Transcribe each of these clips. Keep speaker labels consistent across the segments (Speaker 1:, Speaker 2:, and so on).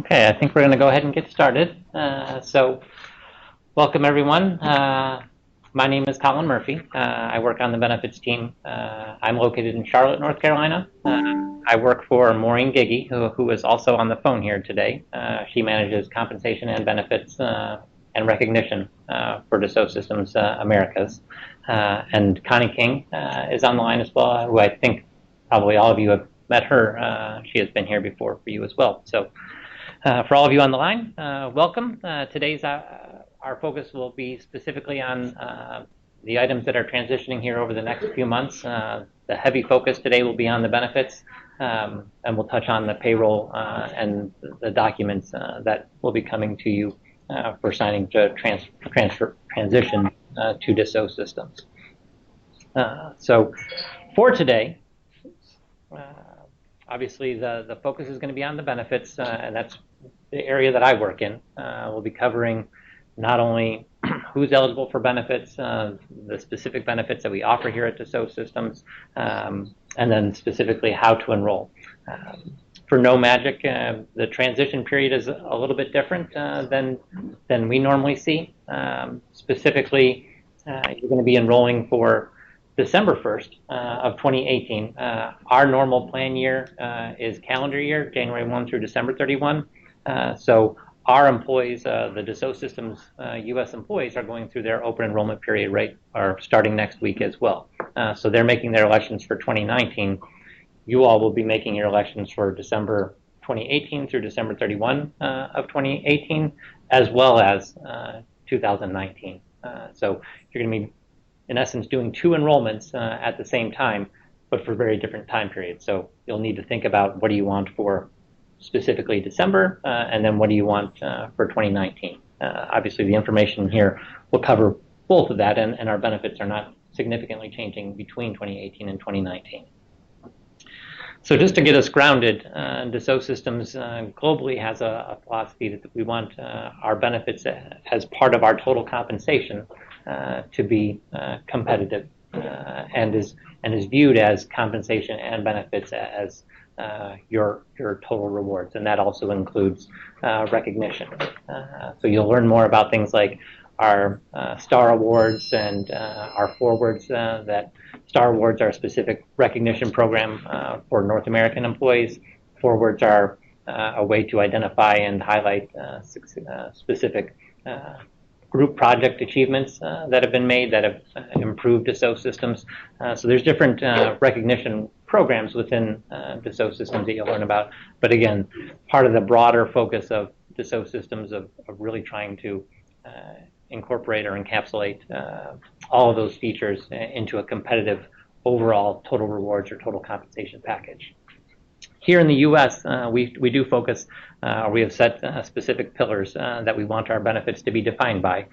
Speaker 1: Okay, I think we're going to go ahead and get started. Welcome everyone. My name is Colin Murphy. I work on the benefits team. I'm located in Charlotte, North Carolina. I work for Maureen Giggy, who is also on the phone here today. She manages compensation and benefits and recognition for Dassault Systems Americas. And Connie King is on the line as well, who I think probably all of you have met her. She has been here before for you as well. For all of you on the line, welcome. Today's our focus will be specifically on the items that are transitioning here over the next few months. The heavy focus today will be on the benefits, and we'll touch on the payroll and the documents that will be coming to you for signing to transition to Dassault Systems. For today, obviously the focus is going to be on the benefits, and that's the area that I work in. We'll be covering not only who's eligible for benefits, the specific benefits that we offer here at Dassault Systems, and then specifically how to enroll. For No Magic, the transition period is a little bit different than we normally see. Specifically, you're going to be enrolling for December 1st of 2018. Our normal plan year is calendar year, January 1 through December 31. So our employees, the Dassault Systems U.S. employees, are going through their open enrollment period are starting next week as well. So they're making their elections for 2019. You all will be making your elections for December 2018 through December 31 of 2018, as well as 2019. So you're going to be, in essence, doing two enrollments at the same time, but for very different time periods. So you'll need to think about what do you want for specifically December, and then what do you want for 2019. Obviously, the information here will cover both of that, and our benefits are not significantly changing between 2018 and 2019. So just to get us grounded, Dassault Systems globally has a philosophy that we want our benefits as part of our total compensation to be competitive, and is viewed as compensation and benefits as your total rewards, and that also includes recognition. So you'll learn more about things like our Star Awards and our Forwards. That Star Awards are a specific recognition program for North American employees. Forwards are a way to identify and highlight specific group project achievements that have been made that have improved Dassault Systems. So there's different recognition programs within Dassault Systems that you'll learn about. But again, part of the broader focus of Dassault Systems of really trying to incorporate or encapsulate all of those features into a competitive overall total rewards or total compensation package. Here in the U.S., we do focus, we have set specific pillars that we want our benefits to be defined by.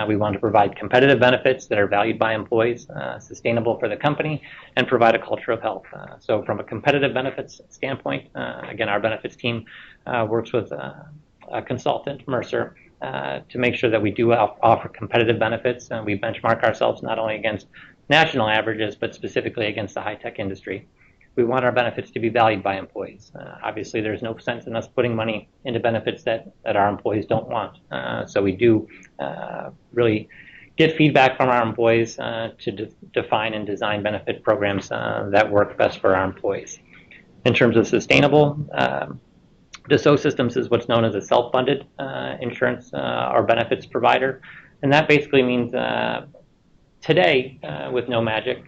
Speaker 1: We want to provide competitive benefits that are valued by employees, sustainable for the company, and provide a culture of health. So from a competitive benefits standpoint, again, our benefits team works with a consultant, Mercer, to make sure that we do offer competitive benefits. We benchmark ourselves not only against national averages, but specifically against the high-tech industry. We want our benefits to be valued by employees. Obviously, there's no sense in us putting money into benefits that our employees don't want. So we do really get feedback from our employees to define and design benefit programs that work best for our employees. In terms of sustainable, Dassault Systems is what's known as a self-funded insurance or benefits provider. And that basically means today, with No Magic,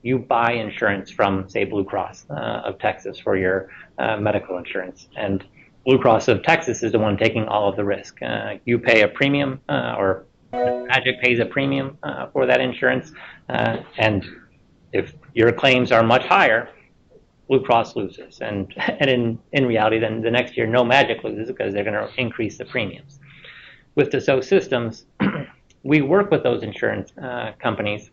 Speaker 1: you buy insurance from, say, Blue Cross of Texas for your medical insurance. And Blue Cross of Texas is the one taking all of the risk. You pay a premium, or Magic pays a premium for that insurance. And if your claims are much higher, Blue Cross loses. And in reality, then the next year, No Magic loses because they're going to increase the premiums. With Dassault Systems, we work with those insurance companies,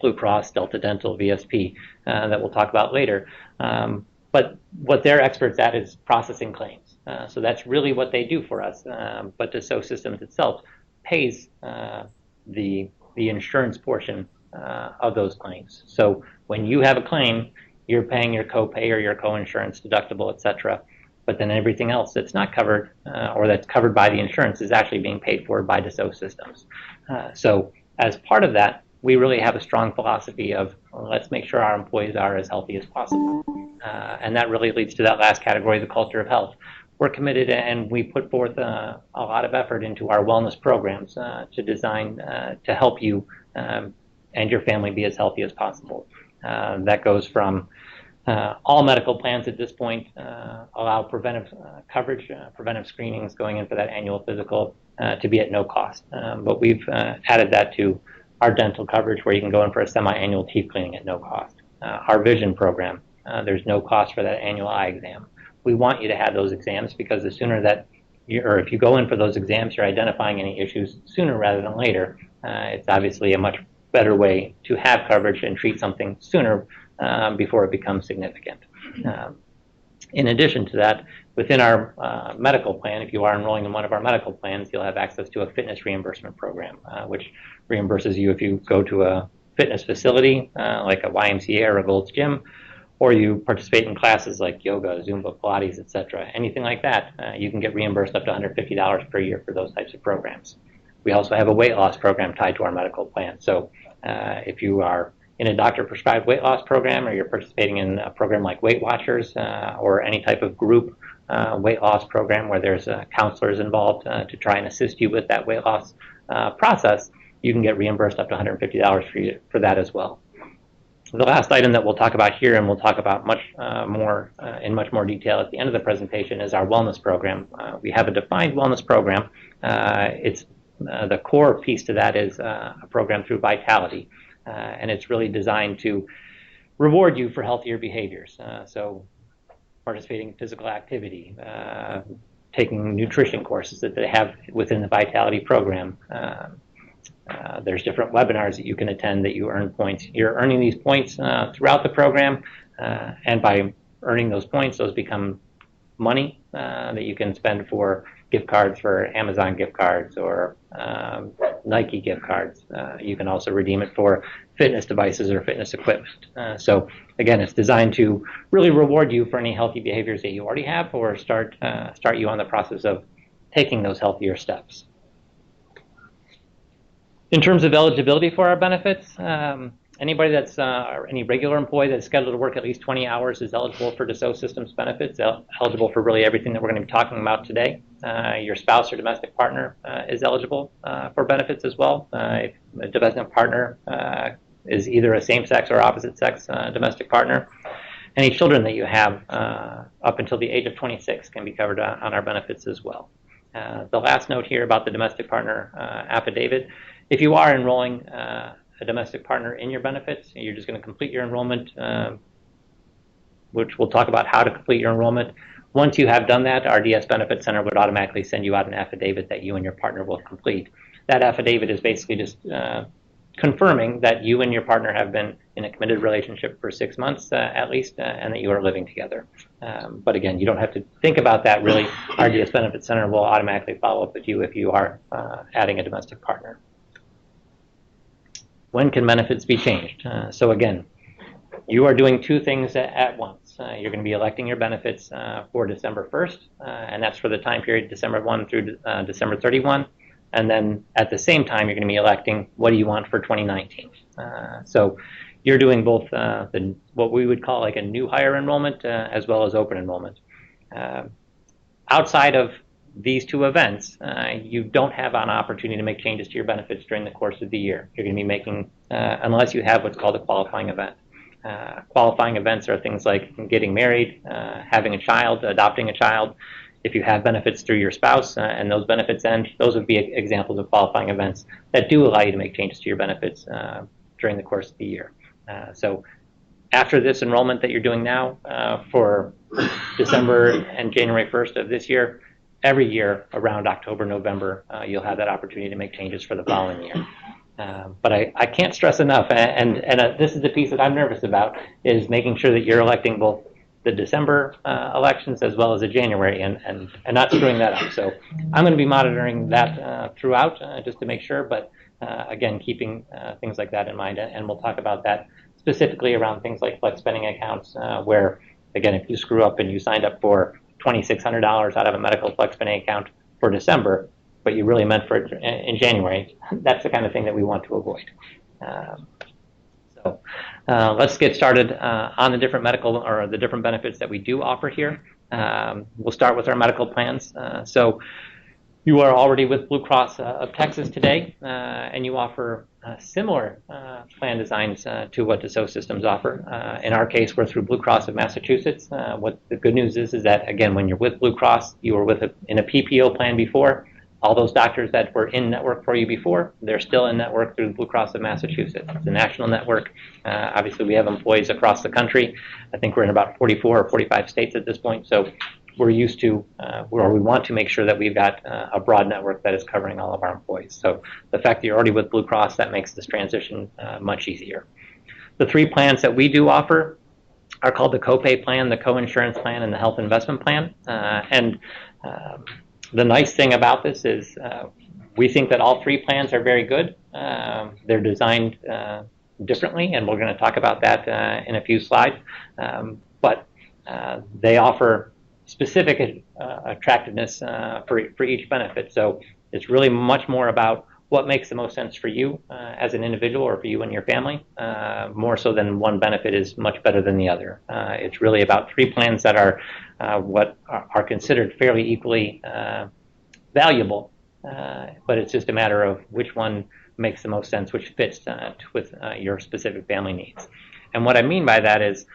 Speaker 1: Blue Cross, Delta Dental, VSP, that we'll talk about later. But what they're experts at is processing claims. So that's really what they do for us. But Dassault Systems itself pays the insurance portion of those claims. So when you have a claim, you're paying your copay or your co-insurance deductible, et cetera. but then everything else that's not covered or that's covered by the insurance is actually being paid for by Dassault Systems. So as part of that, we really have a strong philosophy of let's make sure our employees are as healthy as possible. And that really leads to that last category, the culture of health. We're committed and we put forth a lot of effort into our wellness programs to design to help you and your family be as healthy as possible. That goes from all medical plans at this point allow preventive coverage, preventive screenings going in for that annual physical to be at no cost. But we've added that to our dental coverage where you can go in for a semi-annual teeth cleaning at no cost. Our vision program, there's no cost for that annual eye exam. We want you to have those exams because the sooner that if you go in for those exams, you're identifying any issues sooner rather than later. It's obviously a much better way to have coverage and treat something sooner before it becomes significant. In addition to that, within our medical plan, if you are enrolling in one of our medical plans, you'll have access to a fitness reimbursement program, which reimburses you if you go to a fitness facility like a YMCA or a Gold's Gym, or you participate in classes like yoga, Zumba, Pilates, etc. Anything like that, you can get reimbursed up to $150 per year for those types of programs. We also have a weight loss program tied to our medical plan. So if you are in a doctor-prescribed weight loss program or you're participating in a program like Weight Watchers or any type of group weight loss program where there's counselors involved to try and assist you with that weight loss process, you can get reimbursed up to $150 for that as well. The last item that we'll talk about here, and we'll talk about much more in much more detail at the end of the presentation, is our wellness program. We have a defined wellness program. It's the core piece to that is a program through Vitality, and it's really designed to reward you for healthier behaviors. So participating in physical activity, taking nutrition courses that they have within the Vitality program. There's different webinars that you can attend that you earn points. You're earning these points throughout the program, and by earning those points, those become money that you can spend for gift cards for Amazon gift cards or Nike gift cards. You can also redeem it for fitness devices or fitness equipment. So again, it's designed to really reward you for any healthy behaviors that you already have or start you on the process of taking those healthier steps. In terms of eligibility for our benefits, anybody that's any regular employee that's scheduled to work at least 20 hours is eligible for Dassault Systems benefits, eligible for really everything that we're going to be talking about today. Your spouse or domestic partner is eligible for benefits as well. If a domestic partner is either a same-sex or opposite-sex domestic partner, any children that you have up until the age of 26 can be covered on our benefits as well. The last note here about the domestic partner affidavit. If you are enrolling a domestic partner in your benefits, you're just going to complete your enrollment, which we'll talk about how to complete your enrollment. Once you have done that, our DS Benefit Center would automatically send you out an affidavit that you and your partner will complete. That affidavit is basically just confirming that you and your partner have been in a committed relationship for 6 months at least, and that you are living together. But again, you don't have to think about that really. Our DS Benefit Center will automatically follow up with you if you are adding a domestic partner. When can benefits be changed? So again, you are doing two things at once. You're going to be electing your benefits for December 1st, and that's for the time period December 1 through December 31. And then at the same time, you're going to be electing what do you want for 2019. So you're doing both what we would call like a new hire enrollment as well as open enrollment. Outside of these two events, you don't have an opportunity to make changes to your benefits during the course of the year. You're going to be making, unless you have what's called a qualifying event. Qualifying events are things like getting married, having a child, adopting a child. If you have benefits through your spouse and those benefits end, those would be examples of qualifying events that do allow you to make changes to your benefits during the course of the year. So after this enrollment that you're doing now for December and January 1st of this year, every year around October, November, you'll have that opportunity to make changes for the following year. But I can't stress enough, and this is the piece that I'm nervous about, is making sure that you're electing both the December elections as well as the January and not screwing that up. So I'm going to be monitoring that throughout just to make sure, but again, keeping things like that in mind, and we'll talk about that specifically around things like flex spending accounts where, again, if you screw up and you signed up for $2,600 out of a medical flex spending account for December, but you really meant for it in January. That's the kind of thing that we want to avoid. Let's get started on the different medical or the different benefits that we do offer here. We'll start with our medical plans. So you are already with Blue Cross of Texas today, and you offer similar plan designs to what Dassault Systems offer. In our case, we're through Blue Cross of Massachusetts. What the good news is that, again, when you're with Blue Cross, you were in a PPO plan before. All those doctors that were in network for you before, they're still in network through Blue Cross of Massachusetts. It's a national network. Obviously, we have employees across the country. I think we're in about 44 or 45 states at this point. So we're used to, or we want to make sure that we've got a broad network that is covering all of our employees. So the fact that you're already with Blue Cross, that makes this transition much easier. The three plans that we do offer are called the copay plan, the co-insurance plan, and the health investment plan. The nice thing about this is we think that all three plans are very good. They're designed differently, and we're going to talk about that in a few slides. But they offer specific attractiveness for each benefit. So it's really much more about what makes the most sense for you as an individual or for you and your family, more so than one benefit is much better than the other. It's really about three plans that are what are considered fairly equally valuable, but it's just a matter of which one makes the most sense, which fits with your specific family needs. And what I mean by that is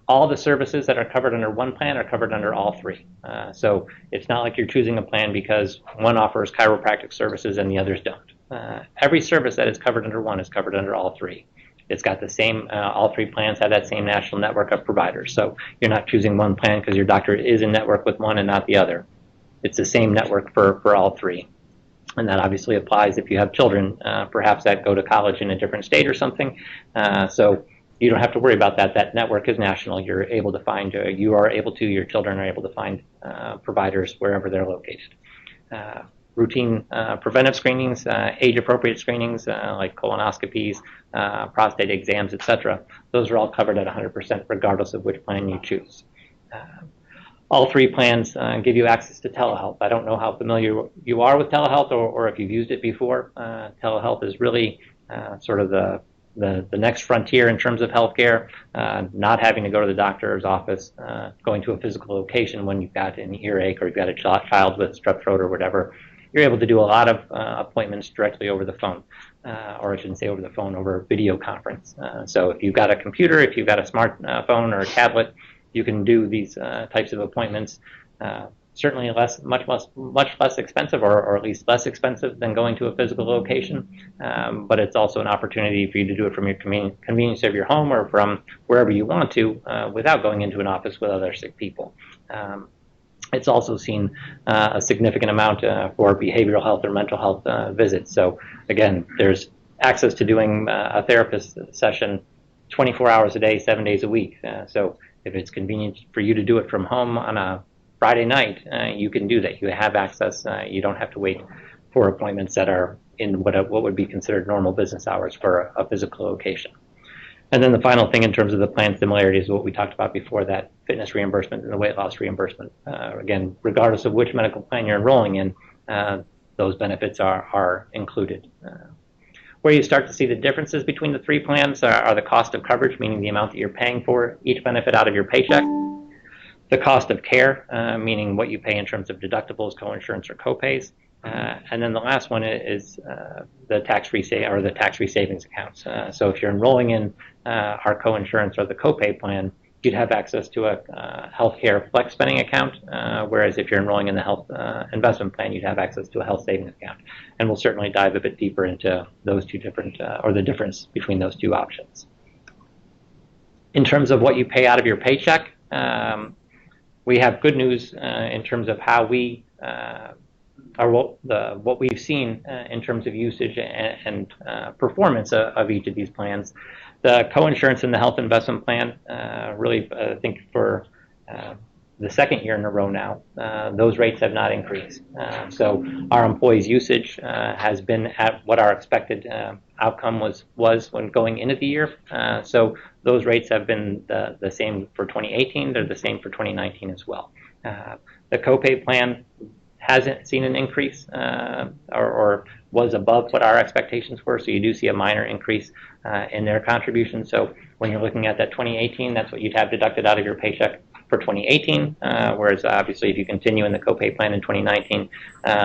Speaker 1: all the services that are covered under one plan are covered under all three. So it's not like you're choosing a plan because one offers chiropractic services and the others don't. Every service that is covered under one is covered under all three. It's got the same, all three plans have that same national network of providers. So you're not choosing one plan because your doctor is in network with one and not the other. It's the same network for all three. And that obviously applies if you have children, perhaps that go to college in a different state or something. So you don't have to worry about that. That network is national. You're able to find, your children are able to find providers wherever they're located. Routine preventive screenings, age-appropriate screenings like colonoscopies, prostate exams, etc. Those are all covered at 100% regardless of which plan you choose. All three plans give you access to telehealth. I don't know how familiar you are with telehealth or if you've used it before. Telehealth is really sort of the next frontier in terms of healthcare, not having to go to the doctor's office, going to a physical location when you've got an earache or you've got a child with strep throat or whatever. You're able to do a lot of appointments directly over the phone, or I shouldn't say over the phone, over video conference. So if you've got a computer, if you've got a smartphone or a tablet, you can do these types of appointments. Certainly much less expensive, or at least less expensive than going to a physical location. But it's also an opportunity for you to do it from your convenience of your home or from wherever you want to, without going into an office with other sick people. It's also seen a significant amount for behavioral health or mental health visits. So again, there's access to doing a therapist session 24 hours a day, 7 days a week. So if it's convenient for you to do it from home on a Friday night, you can do that. You have access. You don't have to wait for appointments that are in what would be considered normal business hours for a physical location. And then the final thing in terms of the plan similarities is what we talked about before, that fitness reimbursement and the weight loss reimbursement. Again, regardless of which medical plan you're enrolling in, those benefits are included. Where you start to see the differences between the three plans are the cost of coverage, meaning the amount that you're paying for each benefit out of your paycheck. The cost of care, meaning what you pay in terms of deductibles, coinsurance, or copays. And then the last one is the tax-free savings accounts. So if you're enrolling in our coinsurance or the copay plan, you'd have access to a healthcare flex spending account, whereas if you're enrolling in the health investment plan, you'd have access to a health savings account. And we'll certainly dive a bit deeper into those two different, or the difference between those two options. In terms of what you pay out of your paycheck, we have good news in terms of how we or what we've seen in terms of usage and performance of each of these plans. The coinsurance and the health investment plan really, I think for the second year in a row now, those rates have not increased. So our employees' usage has been at what our expected outcome was when going into the year. So those rates have been the same for 2018. They're the same for 2019 as well. The copay plan hasn't seen an increase or was above what our expectations were. So you do see a minor increase in their contribution. So when you're looking at that 2018, that's what you'd have deducted out of your paycheck for 2018, whereas obviously if you continue in the copay plan in 2019,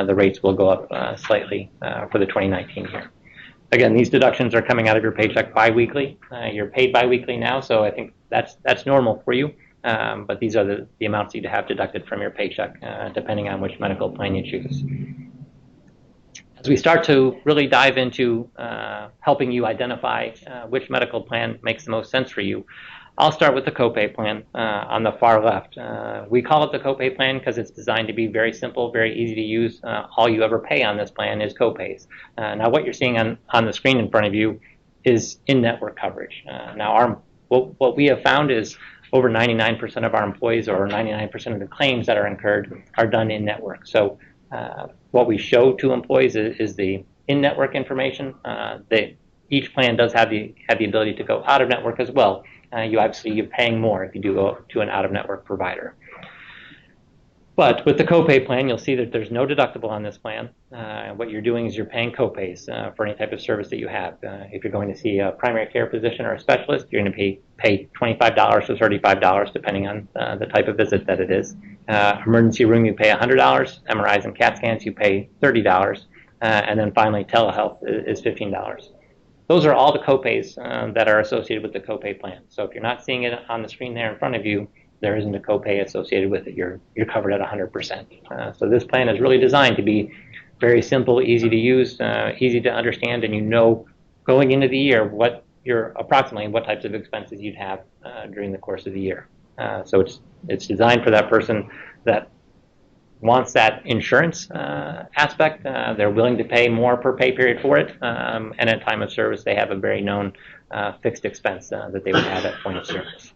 Speaker 1: the rates will go up slightly for the 2019 year. Again, these deductions are coming out of your paycheck biweekly. You're paid biweekly now, so I think that's normal for you. But these are the amounts you'd have deducted from your paycheck, depending on which medical plan you choose. As we start to really dive into helping you identify which medical plan makes the most sense for you, I'll start with the copay plan on the far left. We call it the copay plan because it's designed to be very simple, very easy to use. All you ever pay on this plan is copays. Now what you're seeing on the screen in front of you is in-network coverage. Now what we have found is over 99% of our employees, or 99% of the claims that are incurred, are done in-network. So what we show to employees is the in-network information. Each plan does have the ability to go out of network as well. You're paying more if you do go to an out-of-network provider. But with the copay plan, you'll see that there's no deductible on this plan. What you're doing is you're paying copays for any type of service that you have. If you're going to see a primary care physician or a specialist, you're going to pay $25 to $35, depending on the type of visit that it is. Emergency room, you pay $100. MRIs and CAT scans, you pay $30. And then finally, telehealth is $15. Those are all the copays that are associated with the copay plan. So if you're not seeing it on the screen there in front of you, there isn't a copay associated with it. You're covered at 100%. So this plan is really designed to be very simple, easy to use, easy to understand, and you know going into the year approximately what types of expenses you'd have during the course of the year. So it's designed for that person that wants that insurance aspect. They're willing to pay more per pay period for it, and at time of service they have a very known fixed expense that they would have at point of service.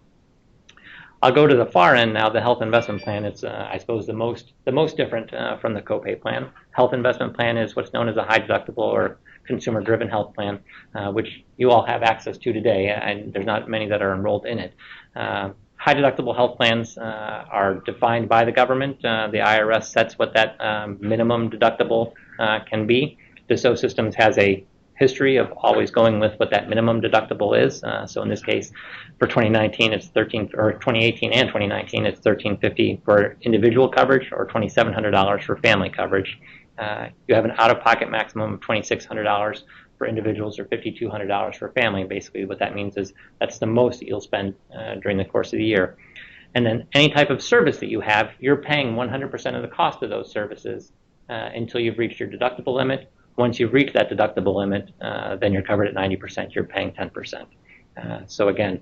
Speaker 1: I'll go to the far end now, the health investment plan. It's, I suppose, the most different from the copay plan. Health investment plan is what's known as a high deductible or consumer-driven health plan, which you all have access to today, and there's not many that are enrolled in it. High deductible health plans are defined by the government. The IRS sets what that minimum deductible can be. Dassault Systems has a history of always going with what that minimum deductible is. So in this case, for 2019, it's 2018 and 2019, it's $1,350 for individual coverage or $2,700 for family coverage. You have an out-of-pocket maximum of $2,600 for individuals or $5,200 for family. Basically, what that means is that's the most that you'll spend during the course of the year. And then any type of service that you have, you're paying 100% of the cost of those services until you've reached your deductible limit. Once you've reached that deductible limit, then you're covered at 90%. You're paying 10%. So again,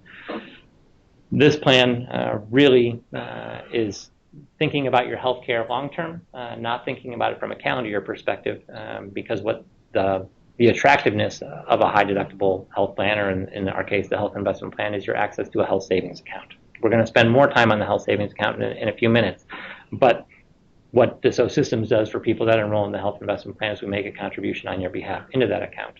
Speaker 1: this plan really is thinking about your health care long term, not thinking about it from a calendar year perspective, because what the attractiveness of a high deductible health plan, or in our case, the health investment plan, is your access to a health savings account. We're going to spend more time on the health savings account in a few minutes, but what Dassault Systems does for people that enroll in the health investment plan is we make a contribution on your behalf into that account.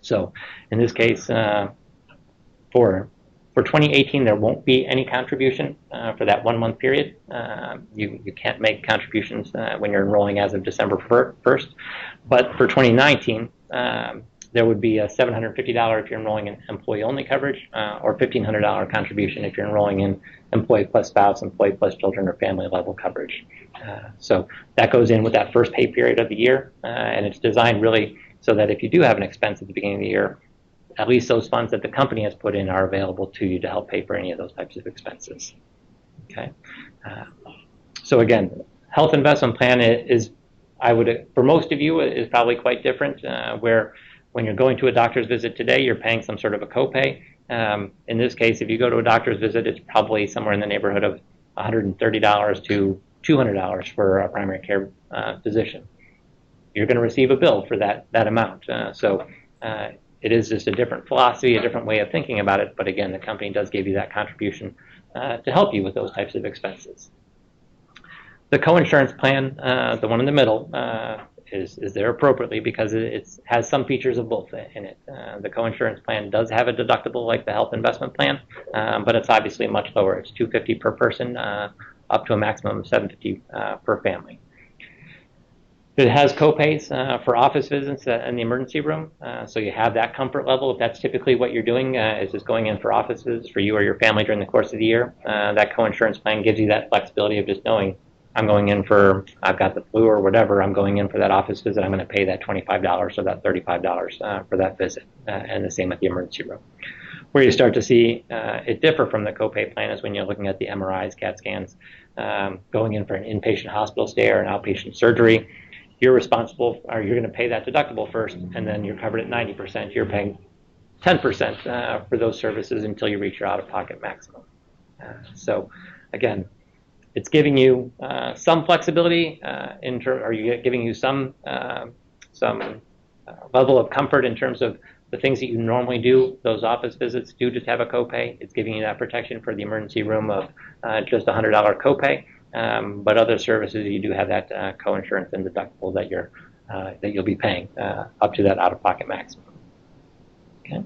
Speaker 1: So in this case, for 2018, there won't be any contribution for that 1 month period. You can't make contributions when you're enrolling as of December 1st. But for 2019, there would be a $750 if you're enrolling in employee-only coverage, or $1,500 contribution if you're enrolling in employee plus spouse, employee plus children, or family level coverage. So that goes in with that first pay period of the year, and it's designed really so that if you do have an expense at the beginning of the year, at least those funds that the company has put in are available to you to help pay for any of those types of expenses. Okay. So again, health investment plan is, for most of you, is probably quite different, where when you're going to a doctor's visit today, you're paying some sort of a copay. In this case, if you go to a doctor's visit, it's probably somewhere in the neighborhood of $130 to $200 for a primary care physician. You're going to receive a bill for that amount. So it is just a different philosophy, a different way of thinking about it. But again, the company does give you that contribution to help you with those types of expenses. The coinsurance plan, the one in the middle, is there appropriately because it has some features of both in it. The coinsurance plan does have a deductible like the health investment plan, but it's obviously much lower. It's $250 per person, up to a maximum of $750 per family. It has copays for office visits in the emergency room, so you have that comfort level. If that's typically what you're doing, is just going in for office visits for you or your family during the course of the year, that coinsurance plan gives you that flexibility of just knowing I'm going in for, I've got the flu or whatever, I'm going in for that office visit, I'm going to pay that $25 or that $35 for that visit, and the same with the emergency room. Where you start to see it differ from the copay plan is when you're looking at the MRIs, CAT scans, going in for an inpatient hospital stay or an outpatient surgery. You're responsible, or you're going to pay that deductible first, and then you're covered at 90%. You're paying 10% for those services until you reach your out-of-pocket maximum. So, again, it's giving you some flexibility giving you some level of comfort in terms of the things that you normally do. Those office visits do just have a copay. It's giving you that protection for the emergency room of just $100 copay. But other services, you do have that coinsurance and deductible that you'll be paying up to that out-of-pocket maximum. Okay.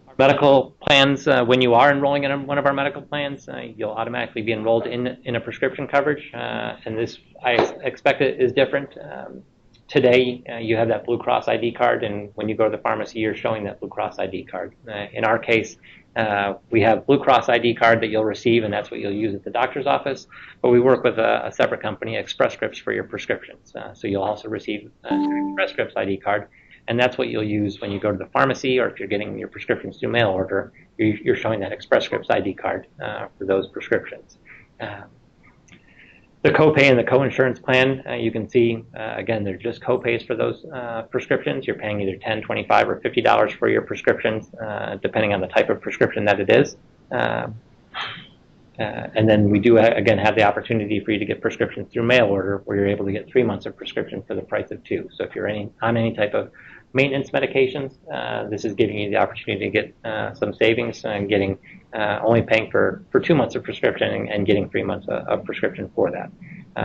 Speaker 1: Our medical plans, when you are enrolling in one of our medical plans, you'll automatically be enrolled in a prescription coverage, and this I expect it is different. Today, you have that Blue Cross ID card, and when you go to the pharmacy, you're showing that Blue Cross ID card. In our case, we have Blue Cross ID card that you'll receive, and that's what you'll use at the doctor's office. But we work with a separate company, Express Scripts, for your prescriptions. So you'll also receive Express Scripts ID card, and that's what you'll use when you go to the pharmacy, or if you're getting your prescriptions through mail order, you're showing that Express Scripts ID card for those prescriptions. The copay and the coinsurance plan, you can see, again, they're just copays for those prescriptions. You're paying either $10, $25, or $50 for your prescriptions, depending on the type of prescription that it is. And then we do, again, have the opportunity for you to get prescriptions through mail order, where you're able to get 3 months of prescription for the price of 2. So if you're on any type of maintenance medications, this is giving you the opportunity to get some savings and getting only paying for 2 months of prescription and getting 3 months of prescription for that.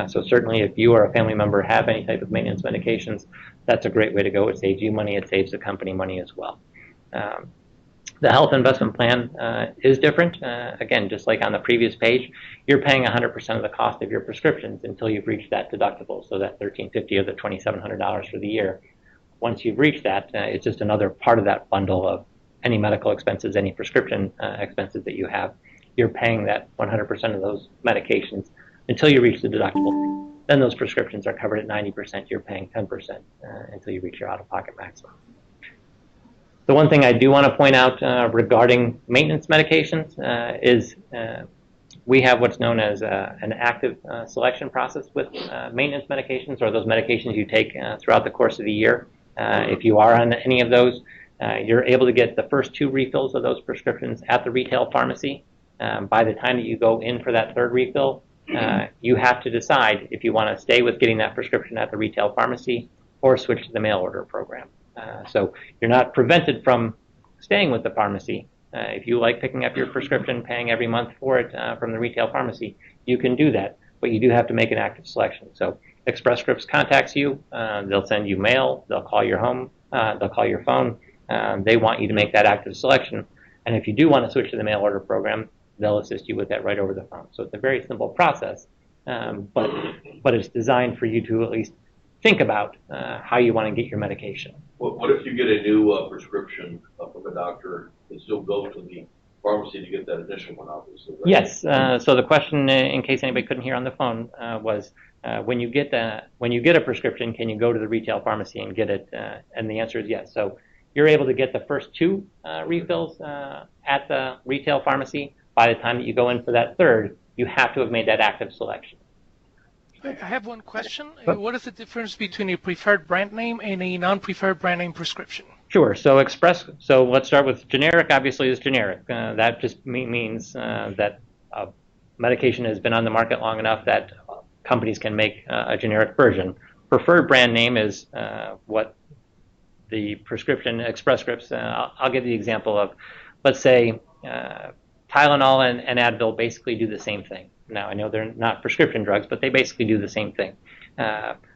Speaker 1: So certainly if you or a family member have any type of maintenance medications, that's a great way to go. It saves you money, it saves the company money as well. The health investment plan is different. Again, just like on the previous page, you're paying 100% of the cost of your prescriptions until you've reached that deductible, so that $1,350 or the $2,700 for the year. Once you've reached that, it's just another part of that bundle of any medical expenses, any prescription expenses that you have. You're paying that 100% of those medications until you reach the deductible. Then those prescriptions are covered at 90%. You're paying 10% until you reach your out-of-pocket maximum. The one thing I do want to point out regarding maintenance medications is we have what's known as an active selection process with maintenance medications, or those medications you take throughout the course of the year. If you are on any of those, you're able to get the first 2 refills of those prescriptions at the retail pharmacy. By the time that you go in for that 3rd refill, you have to decide if you want to stay with getting that prescription at the retail pharmacy or switch to the mail order program. So you're not prevented from staying with the pharmacy. If you like picking up your prescription, paying every month for it from the retail pharmacy, you can do that, but you do have to make an active selection. So Express Scripts contacts you, they'll send you mail, they'll call your home, they'll call your phone. They want you to make that active selection, and if you do want to switch to the mail order program, they'll assist you with that right over the phone. So it's a very simple process, but it's designed for you to at least think about how you want to get your medication.
Speaker 2: What if you get a new prescription from a doctor and still go to the pharmacy to get that initial one, obviously, right?
Speaker 1: Yes. So the question, in case anybody couldn't hear on the phone, was when you get a prescription, can you go to the retail pharmacy and get it? And the answer is yes. So you're able to get the first 2 refills at the retail pharmacy. By the time that you go in for that 3rd, you have to have made that active selection.
Speaker 3: I have one question. What is the difference between a preferred brand name and a non-preferred brand name prescription?
Speaker 1: Sure. So let's start with generic. Obviously, is generic. That just means that medication has been on the market long enough that companies can make a generic version. Preferred brand name is what the prescription Express Scripts. I'll give the example of, let's say, Tylenol and Advil basically do the same thing. Now, I know they're not prescription drugs, but they basically do the same thing.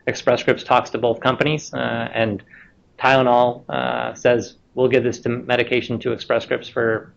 Speaker 1: Express Scripts talks to both companies, and Tylenol says, we'll give this medication to Express Scripts for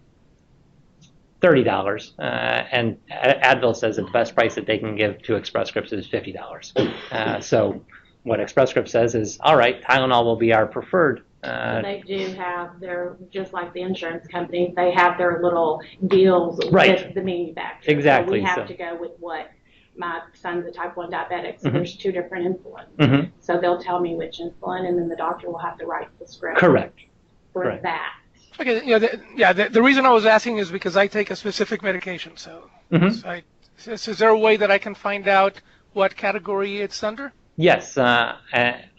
Speaker 1: $30, and Advil says that the best price that they can give to Express Scripts is $50. So what Express Scripts says is, all right, Tylenol will be our preferred.
Speaker 4: They do have their, just like the insurance companies, they have their little deals
Speaker 1: Right.
Speaker 4: with the manufacturer.
Speaker 1: Exactly.
Speaker 4: So we have
Speaker 1: So-
Speaker 4: to go with what my son's a type 1 diabetic, so
Speaker 1: Mhm.
Speaker 4: there's 2 different insulins.
Speaker 1: Mm-hmm.
Speaker 4: So they'll tell me which insulin, and then the doctor will have to write the script
Speaker 1: Correct.
Speaker 4: for
Speaker 1: Correct.
Speaker 4: that.
Speaker 3: Okay, the reason I was asking is because I take a specific medication. So,
Speaker 1: Mhm.
Speaker 3: is there a way that I can find out what category it's under?
Speaker 1: Yes, out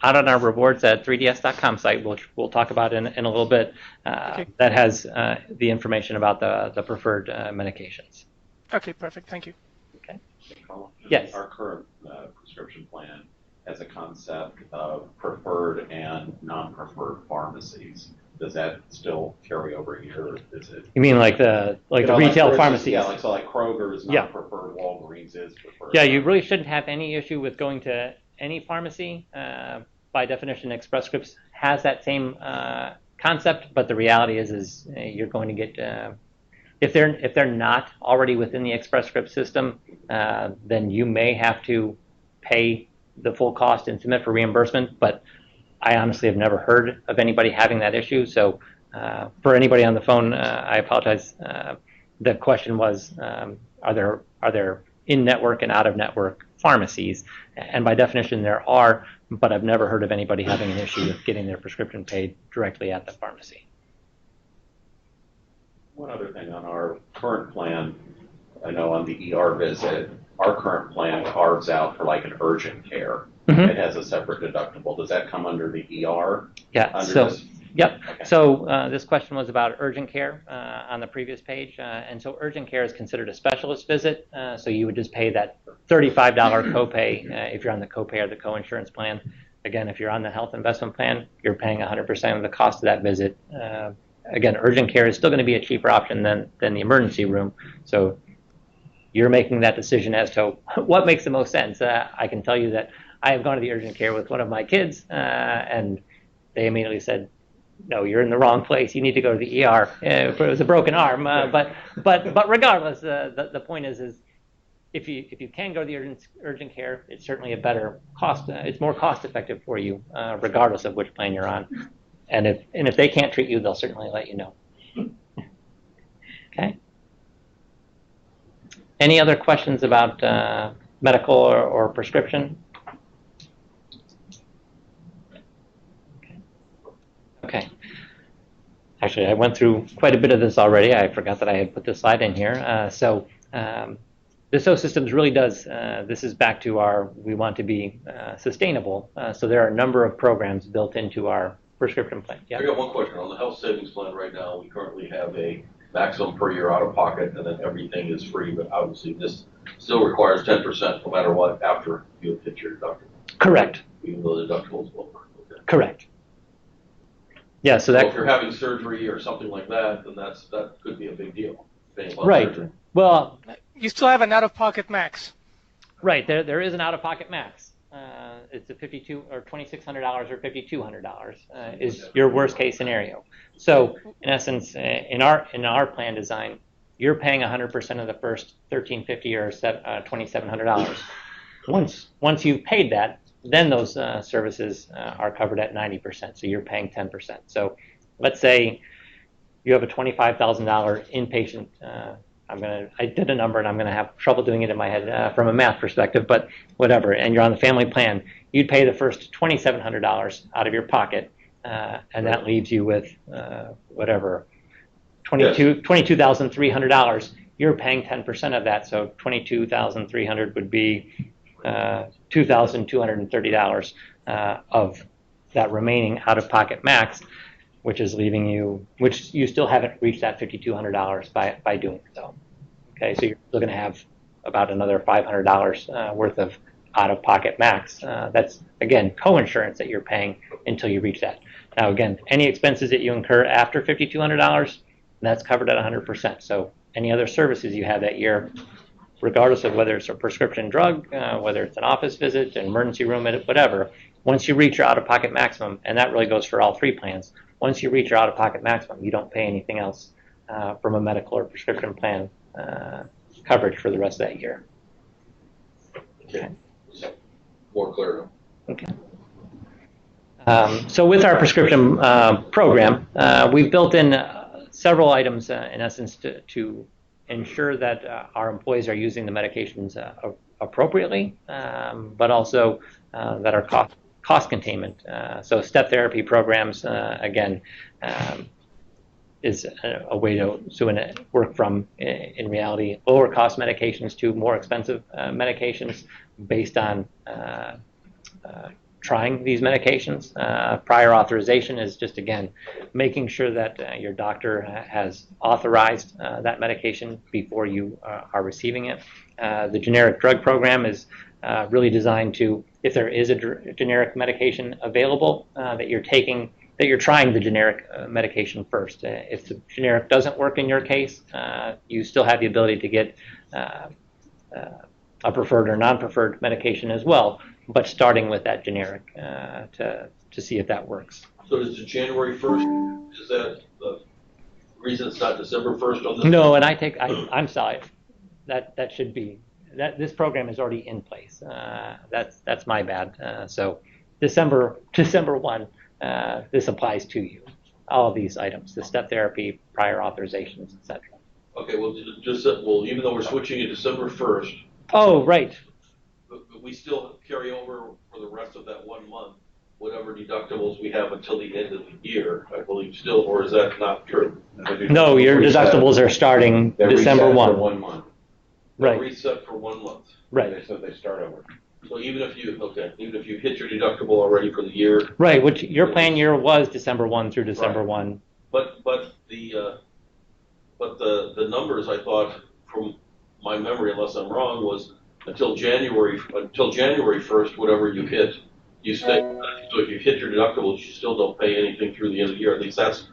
Speaker 1: on our rewards at 3ds.com site, which we'll talk about in a little bit,
Speaker 3: Okay.
Speaker 1: that has the information about the preferred medications.
Speaker 3: Okay, perfect. Thank you.
Speaker 1: Yes.
Speaker 5: Our current prescription plan has a concept of preferred and non-preferred pharmacies. Does that still carry over here? Or is it?
Speaker 1: You mean like the
Speaker 5: You know,
Speaker 1: retail
Speaker 5: for instance,
Speaker 1: pharmacies?
Speaker 5: Yeah, like Kroger is
Speaker 1: Yeah.
Speaker 5: not preferred, Walgreens is preferred.
Speaker 1: Yeah, you really shouldn't have any issue with going to any pharmacy. By definition, Express Scripts has that same concept, but the reality is you're going to get if they're not already within the Express Scripts system, then you may have to pay the full cost and submit for reimbursement. But I honestly have never heard of anybody having that issue. So for anybody on the phone, I apologize. The question was, are there in-network and out-of-network pharmacies? And by definition, there are, but I've never heard of anybody having an issue with getting their prescription paid directly at the pharmacy.
Speaker 5: One other thing on our current plan, I know on the ER visit, our current plan carves out for like an urgent care.
Speaker 1: Mhm.
Speaker 5: It has a separate deductible. Does that come under the ER?
Speaker 1: Yeah,
Speaker 5: Under
Speaker 1: so,
Speaker 5: this?
Speaker 1: yep.
Speaker 5: Okay.
Speaker 1: So this question was about urgent care on the previous page. And so urgent care is considered a specialist visit. So you would just pay that $35 copay if you're on the copay or the co-insurance plan. Again, if you're on the health investment plan, you're paying 100% of the cost of that visit. Again, urgent care is still going to be a cheaper option than the emergency room. So you're making that decision as to what makes the most sense. I can tell you that I have gone to the urgent care with one of my kids, and they immediately said, "No, you're in the wrong place. You need to go to the ER." It was a broken arm, but regardless, the point is if you can go to the urgent care, it's certainly a better cost. It's more cost effective for you, regardless of which plan you're on. And if they can't treat you, they'll certainly let you know. Okay. Any other questions about medical or prescription? Okay. Actually, I went through quite a bit of this already. I forgot that I had put this slide in here. The SO Systems really does, this is back to we want to be sustainable. So there are a number of programs built into our prescription plan. Yeah.
Speaker 2: I got one question. On the health savings plan right now, we currently have a maximum per year out of pocket, and then everything is free, but obviously this still requires 10% no matter what after you hit your deductible.
Speaker 1: Correct.
Speaker 2: Even though the deductible is lower. Okay.
Speaker 1: Correct. Yeah, so
Speaker 2: So
Speaker 1: that.
Speaker 2: if you're having surgery or something like that, then that could be a big deal. Paying about
Speaker 1: Right.
Speaker 2: surgery.
Speaker 1: Well,
Speaker 3: You still have an out-of-pocket max.
Speaker 1: right. There is an out-of-pocket max. It's a $52 or $2,600 or $5,200 is your worst case scenario. So in essence, in our plan design, you're paying 100% of the first $1,350 or $2,700. Once you've paid that, then those services are covered at 90%. So you're paying 10%. So let's say you have a $25,000 inpatient. I did a number and I'm going to have trouble doing it in my head from a math perspective, but whatever. And you're on the family plan, you'd pay the first $2,700 out of your pocket, and that leaves you with whatever, $22,300. You're paying 10% of that, so $22,300 would be $2,230 of that remaining out-of-pocket max, which is leaving you, which you still haven't reached that $5,200 by doing so. Okay, so you're still going to have about another $500 worth of out-of-pocket max. That's, again, co-insurance that you're paying until you reach that. Now, again, any expenses that you incur after $5,200, that's covered at 100%. So any other services you have that year, regardless of whether it's a prescription drug, whether it's an office visit, an emergency room, whatever, once you reach your out-of-pocket maximum, and that really goes for all three plans, once you reach your out-of-pocket maximum, you don't pay anything else from a medical or prescription plan coverage for the rest of that year.
Speaker 2: Okay. More clear.
Speaker 1: Okay. So with our prescription program, we've built in several items, in essence, to ensure that our employees are using the medications appropriately, but also that are cost containment. So step therapy programs, again, is a way to work from, in reality, lower cost medications to more expensive medications based on trying these medications. Prior authorization is just, again, making sure that your doctor has authorized that medication before you are receiving it. The generic drug program is really designed to, if there is a generic medication available, that you're trying the generic medication first. If the generic doesn't work in your case, you still have the ability to get a preferred or non-preferred medication as well, but starting with that generic to see if that works.
Speaker 2: So is it January 1st? Is that the reason it's not December 1st on this?
Speaker 1: No, and I'm sorry. That should be, this program is already in place. That's my bad. So December 1, this applies to you. All of these items, the step therapy, prior authorizations, etc.
Speaker 2: Okay, well, even though we're switching it December 1st,
Speaker 1: Oh, right.
Speaker 2: but we still carry over for the rest of that 1 month whatever deductibles we have until the end of the year, I believe still, or is that not true?
Speaker 1: No, your deductibles are starting
Speaker 5: They're
Speaker 1: December
Speaker 5: reset
Speaker 1: 1.
Speaker 5: for 1 month.
Speaker 1: Right.
Speaker 2: Reset for 1 month.
Speaker 1: Right.
Speaker 5: So they start over.
Speaker 2: So even if you hit your deductible already for the year.
Speaker 1: Right, which your plan year was December 1 through December 1.
Speaker 2: But the numbers, I thought, from my memory, unless I'm wrong, was until January 1st, whatever you hit, you stay. So if you hit your deductibles, you still don't pay anything through the end of the year. At least that's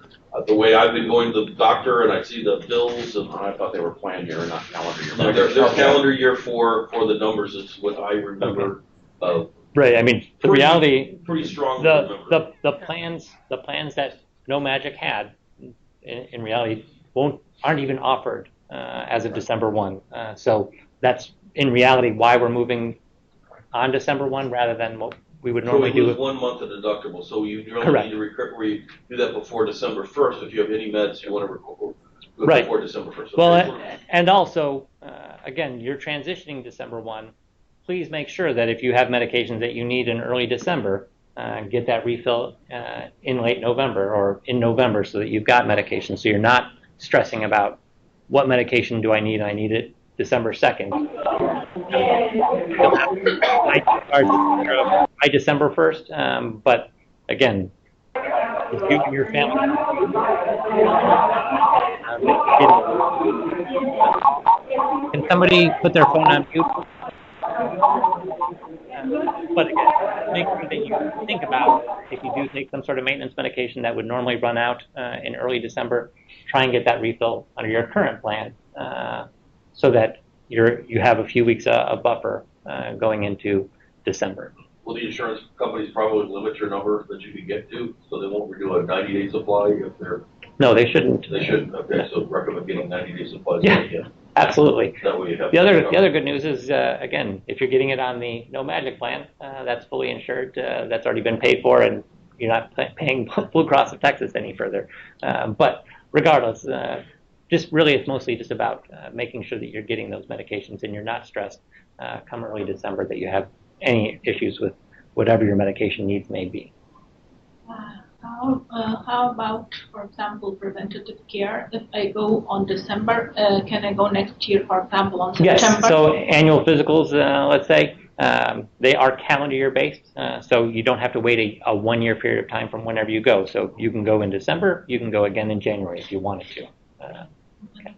Speaker 2: the way I've been going to the doctor, and I see the bills. And
Speaker 5: I thought they were plan year, not calendar year.
Speaker 2: no, they're calendar year for the numbers. It's what I remember.
Speaker 1: Right. I mean, the reality,
Speaker 2: pretty strong. Remember.
Speaker 1: the plans that No Magic had, in reality, aren't even offered as of December 1. So that's in reality why we're moving on December 1 rather than what we would normally do.
Speaker 2: So it was 1 month of deductible. So you really
Speaker 1: Correct.
Speaker 2: need to do that before December 1st if you have any meds you want to record
Speaker 1: Right.
Speaker 2: before December 1st.
Speaker 1: Well, and also, again, you're transitioning December 1. Please make sure that if you have medications that you need in early December, get that refill in late November or in November so that you've got medication. So you're not stressing about what medication do I need. I need it December 2nd. By December 1st, but again, if you and your family can somebody put their phone on mute? But again, make sure that you think about if you do take some sort of maintenance medication that would normally run out in early December, try and get that refill under your current plan so that you have a few weeks of buffer going into December.
Speaker 2: Will the insurance companies probably limit your number that you can get to, so they won't do a 90-day supply if they're?
Speaker 1: No, they shouldn't.
Speaker 2: They shouldn't. Okay, so recommend getting 90-day supplies.
Speaker 1: Yeah, absolutely.
Speaker 2: That way you have
Speaker 1: the other good news is again, if you're getting it on the No Magic plan, that's fully insured. That's already been paid for, and you're not paying Blue Cross of Texas any further. But regardless, it's mostly just about making sure that you're getting those medications and you're not stressed come early December that you have any issues with whatever your medication needs may be.
Speaker 6: How about, for example, preventative care? If I go on December, can I go next year, for example, on September?
Speaker 1: Yes, so annual physicals, let's say, they are calendar year based, so you don't have to wait a 1 year period of time from whenever you go. So you can go in December, you can go again in January if you wanted to. Okay.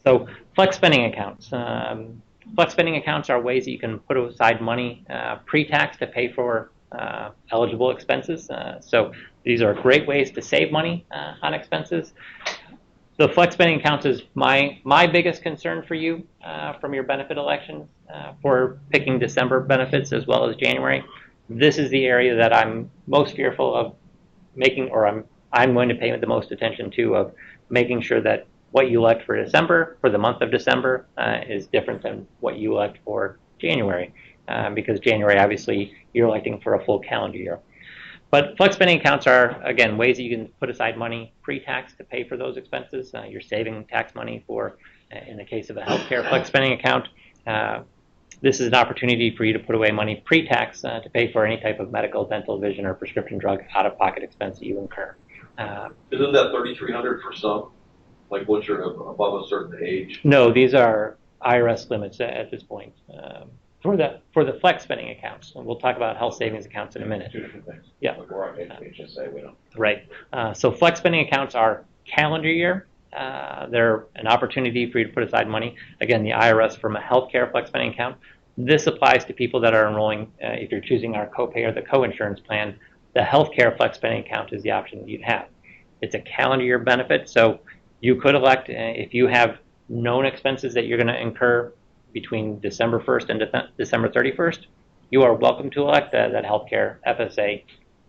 Speaker 1: So flex spending accounts. Flex spending accounts are ways that you can put aside money pre-tax to pay for eligible expenses. So these are great ways to save money on expenses. The flex spending accounts is my biggest concern for you from your benefit elections for picking December benefits as well as January. This is the area that I'm most fearful of making, or I'm going to pay the most attention to, of making sure that what you elect for December, for the month of December, is different than what you elect for January, because January, obviously, you're electing for a full calendar year. But flex spending accounts are, again, ways that you can put aside money pre-tax to pay for those expenses. You're saving tax money for, in the case of a healthcare flex spending account, this is an opportunity for you to put away money pre-tax to pay for any type of medical, dental, vision, or prescription drug out-of-pocket expense that you incur.
Speaker 2: Isn't that $3,300 for some? Like once you're above a certain age?
Speaker 1: No, these are IRS limits at this point. For the flex spending accounts, and we'll talk about health savings accounts in a minute.
Speaker 5: Two different things.
Speaker 1: Yeah.
Speaker 5: Like we're on HSA, we don't.
Speaker 1: Right. So flex spending accounts are calendar year. They're an opportunity for you to put aside money. Again, the IRS from a healthcare flex spending account. This applies to people that are enrolling, if you're choosing our copay or the co-insurance plan, the healthcare flex spending account is the option that you'd have. It's a calendar year benefit, so you could elect, if you have known expenses that you're going to incur between December 1st and December 31st, you are welcome to elect that healthcare FSA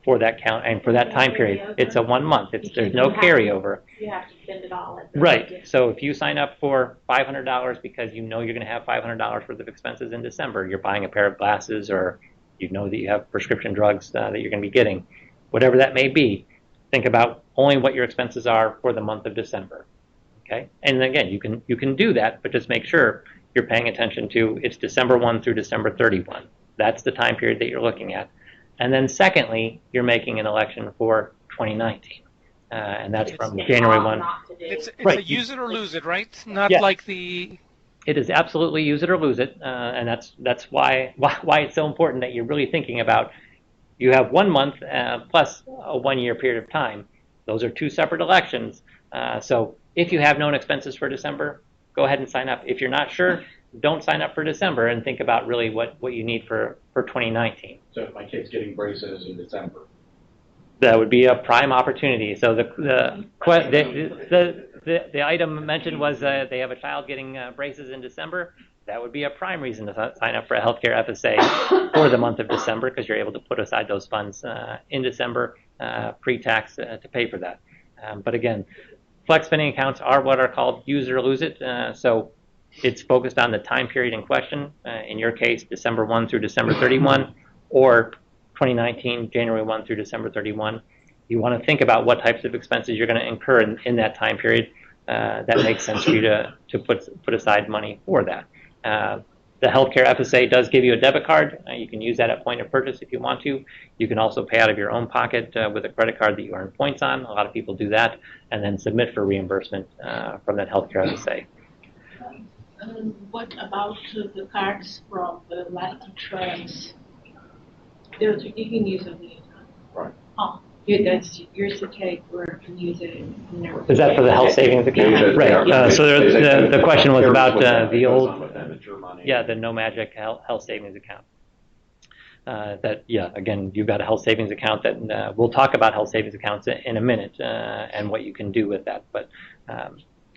Speaker 1: for that count and for that time period. It's a 1 month. There's no carryover.
Speaker 4: You have to spend it all.
Speaker 1: Right. So if you sign up for $500 because you know you're going to have $500 worth of expenses in December, you're buying a pair of glasses, or you know that you have prescription drugs that you're going to be getting, whatever that may be, think about only what your expenses are for the month of December. Okay. And again, you can do that, but just make sure you're paying attention to it's December 1 through December 31. That's the time period that you're looking at. And then secondly, you're making an election for 2019. And that's from January 1.
Speaker 3: It's
Speaker 1: Right.
Speaker 3: a use it or lose it, right? Not
Speaker 1: Yes.
Speaker 3: like the...
Speaker 1: It is absolutely use it or lose it. And that's why it's so important that you're really thinking about, you have 1 month plus a 1 year period of time. Those are two separate elections. So if you have known expenses for December, go ahead and sign up. If you're not sure, don't sign up for December and think about really what you need for 2019.
Speaker 5: So if my kid's getting braces in December.
Speaker 1: That would be a prime opportunity. So the item mentioned was they have a child getting braces in December. That would be a prime reason to sign up for a healthcare FSA for the month of December, because you're able to put aside those funds in December pre-tax to pay for that. But again, flex spending accounts are what are called use it or lose it. So it's focused on the time period in question. In your case, December 1 through December 31, or 2019, January 1 through December 31. You want to think about what types of expenses you're going to incur in that time period. That makes sense for you to put aside money for that. The healthcare FSA does give you a debit card. You can use that at point of purchase if you want to. You can also pay out of your own pocket with a credit card that you earn points on. A lot of people do that, and then submit for reimbursement from that healthcare FSA.
Speaker 6: What about the cards from the life insurance? You can use it.
Speaker 5: Right.
Speaker 6: Oh, yeah, that's yours to take, or you can use it.
Speaker 1: Is that for the health savings account? Right. So the question was about the old, the No Magic health savings account. Again, you've got a health savings account that we'll talk about health savings accounts in a minute and what you can do with that. But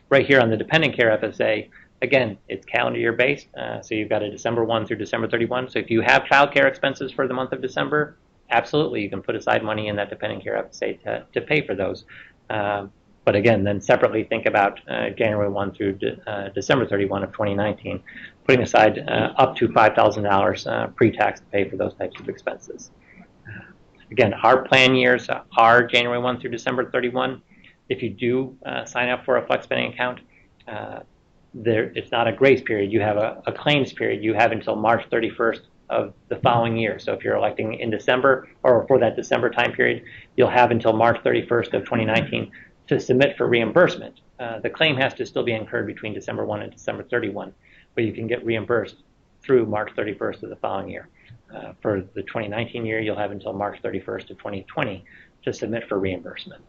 Speaker 1: right here on the dependent care FSA, again, it's calendar year based. So you've got a December 1 through December 31. So if you have child care expenses for the month of December, absolutely, you can put aside money in that dependent care FSA to pay for those. But again, then separately think about January 1 through December 31 of 2019, putting aside up to $5,000 pre-tax to pay for those types of expenses. Again, our plan years are January 1 through December 31. If you do sign up for a flex spending account, it's not a grace period. You have a claims period. You have until March 31st of the following year. So if you're electing in December, or for that December time period, you'll have until March 31st of 2019 to submit for reimbursement. The claim has to still be incurred between December 1 and December 31, but you can get reimbursed through March 31st of the following year. For the 2019 year, you'll have until March 31st of 2020 to submit for reimbursement.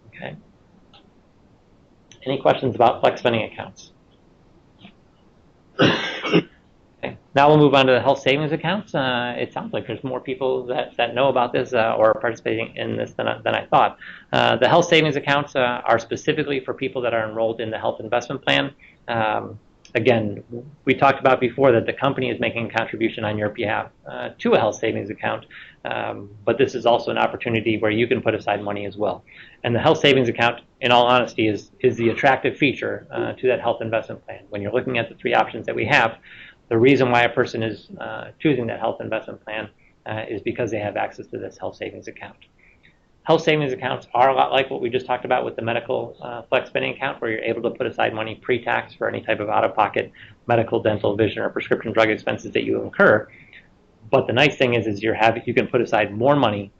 Speaker 1: Okay. Any questions about flex spending accounts? Okay. Now we'll move on to the health savings accounts. It sounds like there's more people that know about this or are participating in this than I thought. The health savings accounts are specifically for people that are enrolled in the health investment plan. Again, we talked about before that the company is making a contribution on your behalf to a health savings account, but this is also an opportunity where you can put aside money as well. And the health savings account, in all honesty, is the attractive feature to that health investment plan. When you're looking at the three options that we have, the reason why a person is choosing that health investment plan is because they have access to this health savings account. Health savings accounts are a lot like what we just talked about with the medical flex spending account, where you're able to put aside money pre-tax for any type of out-of-pocket medical, dental, vision, or prescription drug expenses that you incur. But the nice thing is you can put aside more money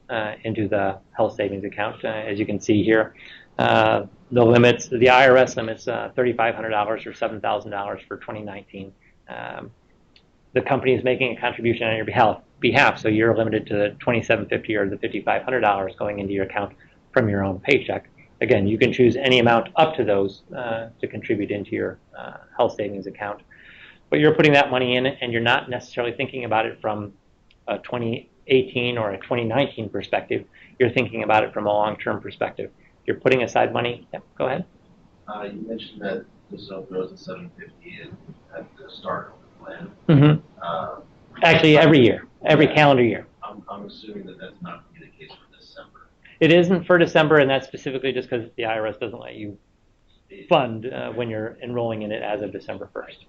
Speaker 1: into the health savings account. As you can see here, the IRS limits $3,500 or $7,000 for 2019. The company is making a contribution on your behalf, so you're limited to the $2,750 or the $5,500 going into your account from your own paycheck. Again, you can choose any amount up to those to contribute into your health savings account. But you're putting that money in, and you're not necessarily thinking about it from a 2018 or a 2019 perspective. You're thinking about it from a long-term perspective. You're putting aside money. Yeah, go ahead.
Speaker 7: You mentioned that the zone goes to 750 at the start of the plan.
Speaker 1: Mm-hmm. Actually, every year, every calendar year.
Speaker 7: I'm assuming that that's not going to be the case for December.
Speaker 1: It isn't for December, and that's specifically just because the IRS doesn't let you fund when you're enrolling in it as of December 1st.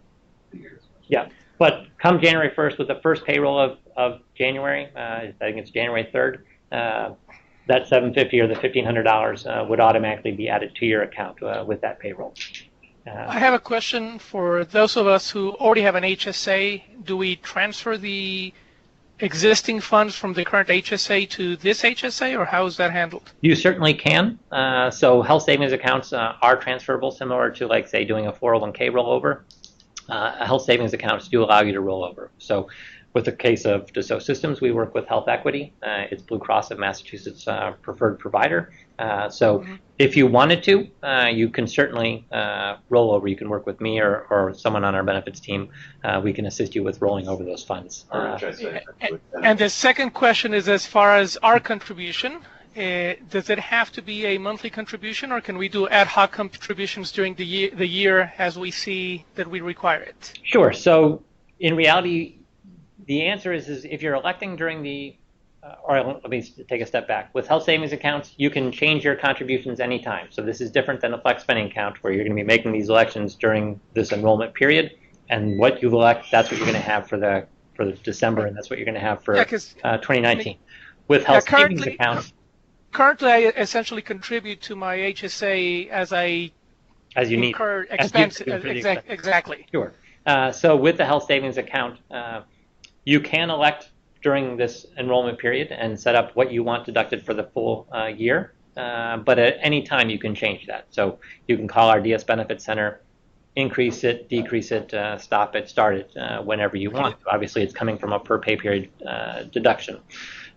Speaker 1: Yeah, but come January 1st, with the first payroll of January, I think it's January 3rd, that $750 or the $1,500 would automatically be added to your account with that payroll.
Speaker 3: I have a question for those of us who already have an HSA. Do we transfer the existing funds from the current HSA to this HSA, or how is that handled?
Speaker 1: You certainly can. So health savings accounts are transferable, similar to, like, say, doing a 401k rollover. Health savings accounts do allow you to roll over. So with the case of Dassault Systems, we work with Health Equity. It's Blue Cross of Massachusetts' preferred provider. So if you wanted to, you can certainly roll over. You can work with me or someone on our benefits team. We can assist you with rolling over those funds.
Speaker 3: And the second question is, as far as our contribution, does it have to be a monthly contribution, or can we do ad hoc contributions during the year as we see that we require it?
Speaker 1: Sure. So in reality, the answer is if you're electing during the, or let me take a step back. With health savings accounts, you can change your contributions anytime. So this is different than a flex spending account, where you're going to be making these elections during this enrollment period, and what you elect, that's what you're going to have for the December, and that's what you're going to have for 2019. With health savings accounts.
Speaker 3: Currently, I essentially contribute to my HSA as you incur expenses. Exactly.
Speaker 1: Sure. So with the health savings account, you can elect during this enrollment period and set up what you want deducted for the full year. But at any time, you can change that. So you can call our DS Benefit Center, increase it, decrease it, stop it, start it whenever you want. Obviously, it's coming from a per pay period deduction.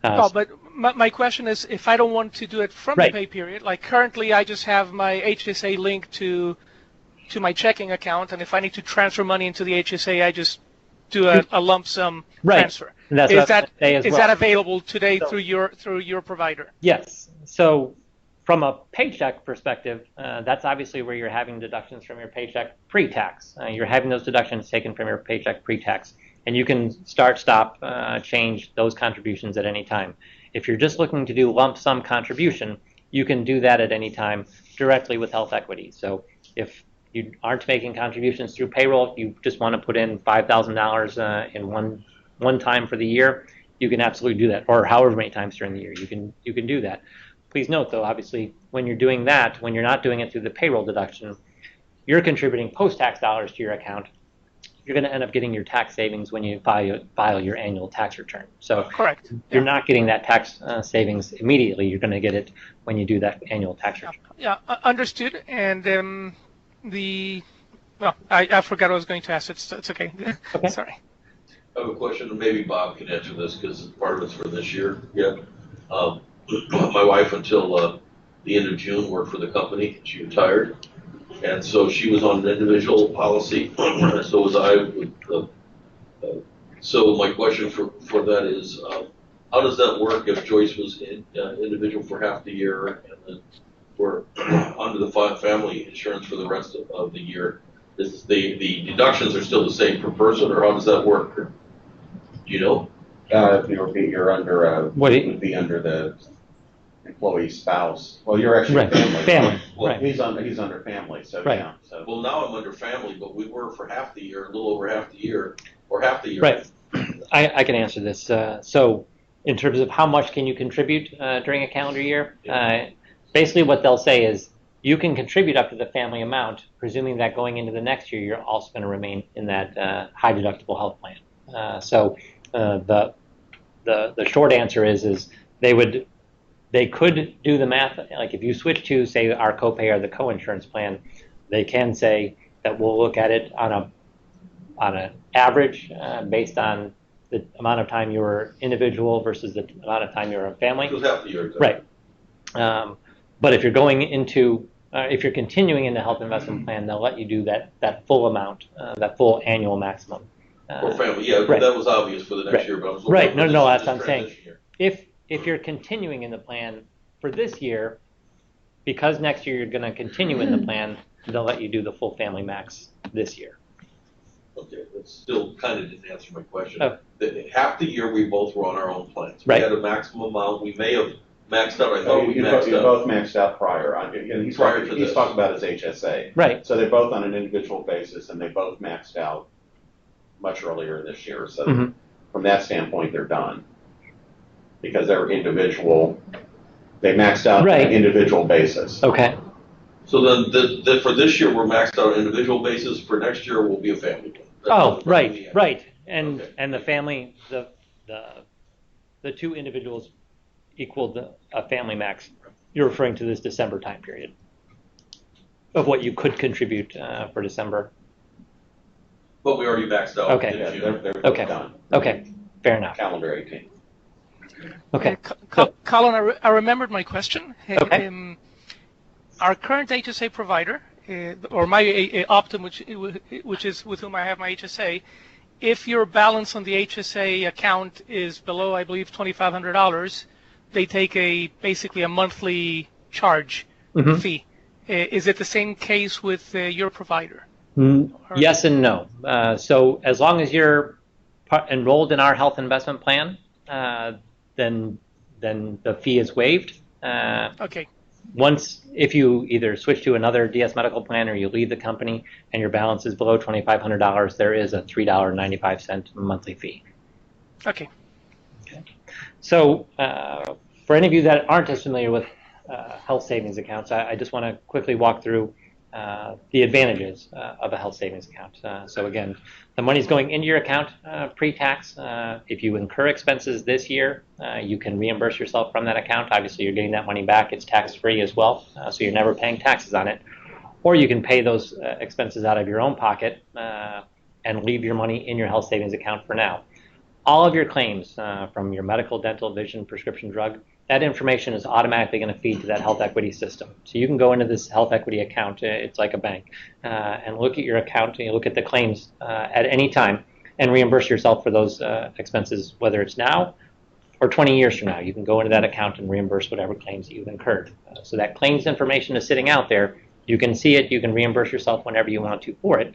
Speaker 3: But my question is, if I don't want to do it from the pay period, like currently I just have my HSA linked to my checking account, and if I need to transfer money into the HSA, I just do a lump sum transfer. Is that available today through your provider?
Speaker 1: Yes. So from a paycheck perspective, that's obviously where you're having deductions from your paycheck pre-tax. You're having those deductions taken from your paycheck pre-tax. And you can start, stop, change those contributions at any time. If you're just looking to do lump sum contribution, you can do that at any time directly with Health Equity. So if you aren't making contributions through payroll, you just want to put in $5,000 in one time for the year, you can absolutely do that, or however many times during the year you can do that. Please note, though, obviously, when you're doing that, when you're not doing it through the payroll deduction, you're contributing post-tax dollars to your account. You're going to end up getting your tax savings when you file your annual tax return. So
Speaker 3: correct.
Speaker 1: You're not getting that tax savings immediately. You're going to get it when you do that annual tax return.
Speaker 3: Yeah, understood. And I forgot what I was going to ask. It's okay.
Speaker 1: Okay.
Speaker 3: Sorry.
Speaker 2: I have a question, and maybe Bob can answer this because part of it's for this year. Yeah. My wife, until the end of June, worked for the company. She retired. And so she was on an individual policy, so was I, with So my question for that is, how does that work if Joyce was individual for half the year and then we're under the family insurance for the rest of the year? Is the deductions are still the same per person, or how does that work? Do you know?
Speaker 5: If you're under would be under the employee spouse. Well, you're actually
Speaker 1: Right.
Speaker 5: family.
Speaker 1: Family.
Speaker 5: Well,
Speaker 1: Right.
Speaker 5: he's under family, so
Speaker 1: Right.
Speaker 5: yeah. So.
Speaker 2: Well, now I'm under family, but we were for half the year, a little over half the year, or half the year.
Speaker 1: Right. I can answer this. So in terms of how much can you contribute during a calendar year, basically what they'll say is you can contribute up to the family amount, presuming that going into the next year, you're also going to remain in that high deductible health plan. So the short answer is they could do the math. Like if you switch to, say, our copay or the co-insurance plan, they can say that we'll look at it on an average based on the amount of time you were individual versus the amount of time you were a family.
Speaker 2: It was half the year. Exactly.
Speaker 1: Right. But if you're going into, if you're continuing in the health investment plan, they'll let you do that full amount, that full annual maximum.
Speaker 2: For family, yeah,
Speaker 1: right.
Speaker 2: That was obvious for the next
Speaker 1: Right.
Speaker 2: year. But I was
Speaker 1: Right. No, that's
Speaker 2: this
Speaker 1: what I'm saying.
Speaker 2: year.
Speaker 1: If you're continuing in the plan for this year, because next year you're going to continue in the plan, they'll let you do the full family max this year.
Speaker 2: Okay, that still kind of didn't answer my question.
Speaker 1: Oh.
Speaker 2: Half the year we both were on our own plans.
Speaker 1: Right.
Speaker 2: We had a maximum amount. We may have maxed out. I thought we
Speaker 5: You
Speaker 2: maxed out.
Speaker 5: both maxed out prior. He's talking about his HSA.
Speaker 1: Right.
Speaker 5: So they're both on an individual basis, and they both maxed out much earlier this year. So from that standpoint, they're done because they're individual. They maxed out on an individual basis.
Speaker 1: Okay.
Speaker 2: So then for this year we're maxed out on an individual basis. For next year we'll be a family plan.
Speaker 1: Right. And the family, the two individuals equaled a family max. You're referring to this December time period of what you could contribute for December.
Speaker 2: But we already maxed out.
Speaker 1: Okay.
Speaker 5: Yeah, they're both done.
Speaker 1: Okay. Fair enough.
Speaker 5: Calendar 18.
Speaker 1: Okay.
Speaker 3: Colin, I remembered my question.
Speaker 1: Okay.
Speaker 3: Our current HSA provider, or my Optum, which is with whom I have my HSA, if your balance on the HSA account is below, I believe, $2,500, they take basically a monthly charge fee. Is it the same case with your provider?
Speaker 1: Yes and no. So as long as you're enrolled in our health investment plan, then the fee is waived.
Speaker 3: Okay.
Speaker 1: If you either switch to another DS medical plan or you leave the company and your balance is below $2,500, there is a $3.95 monthly fee.
Speaker 3: Okay.
Speaker 1: So for any of you that aren't as familiar with health savings accounts, I just want to quickly walk through the advantages of a health savings account. So again, the money's going into your account pre-tax. If you incur expenses this year, you can reimburse yourself from that account. Obviously, you're getting that money back. It's tax-free as well, so you're never paying taxes on it. Or you can pay those expenses out of your own pocket and leave your money in your health savings account for now. All of your claims from your medical, dental, vision, prescription drug, that information is automatically going to feed to that health equity system. So you can go into this health equity account, it's like a bank, and look at your account and you look at the claims at any time and reimburse yourself for those expenses, whether it's now or 20 years from now. You can go into that account and reimburse whatever claims that you've incurred. So that claims information is sitting out there. You can see it. You can reimburse yourself whenever you want to for it.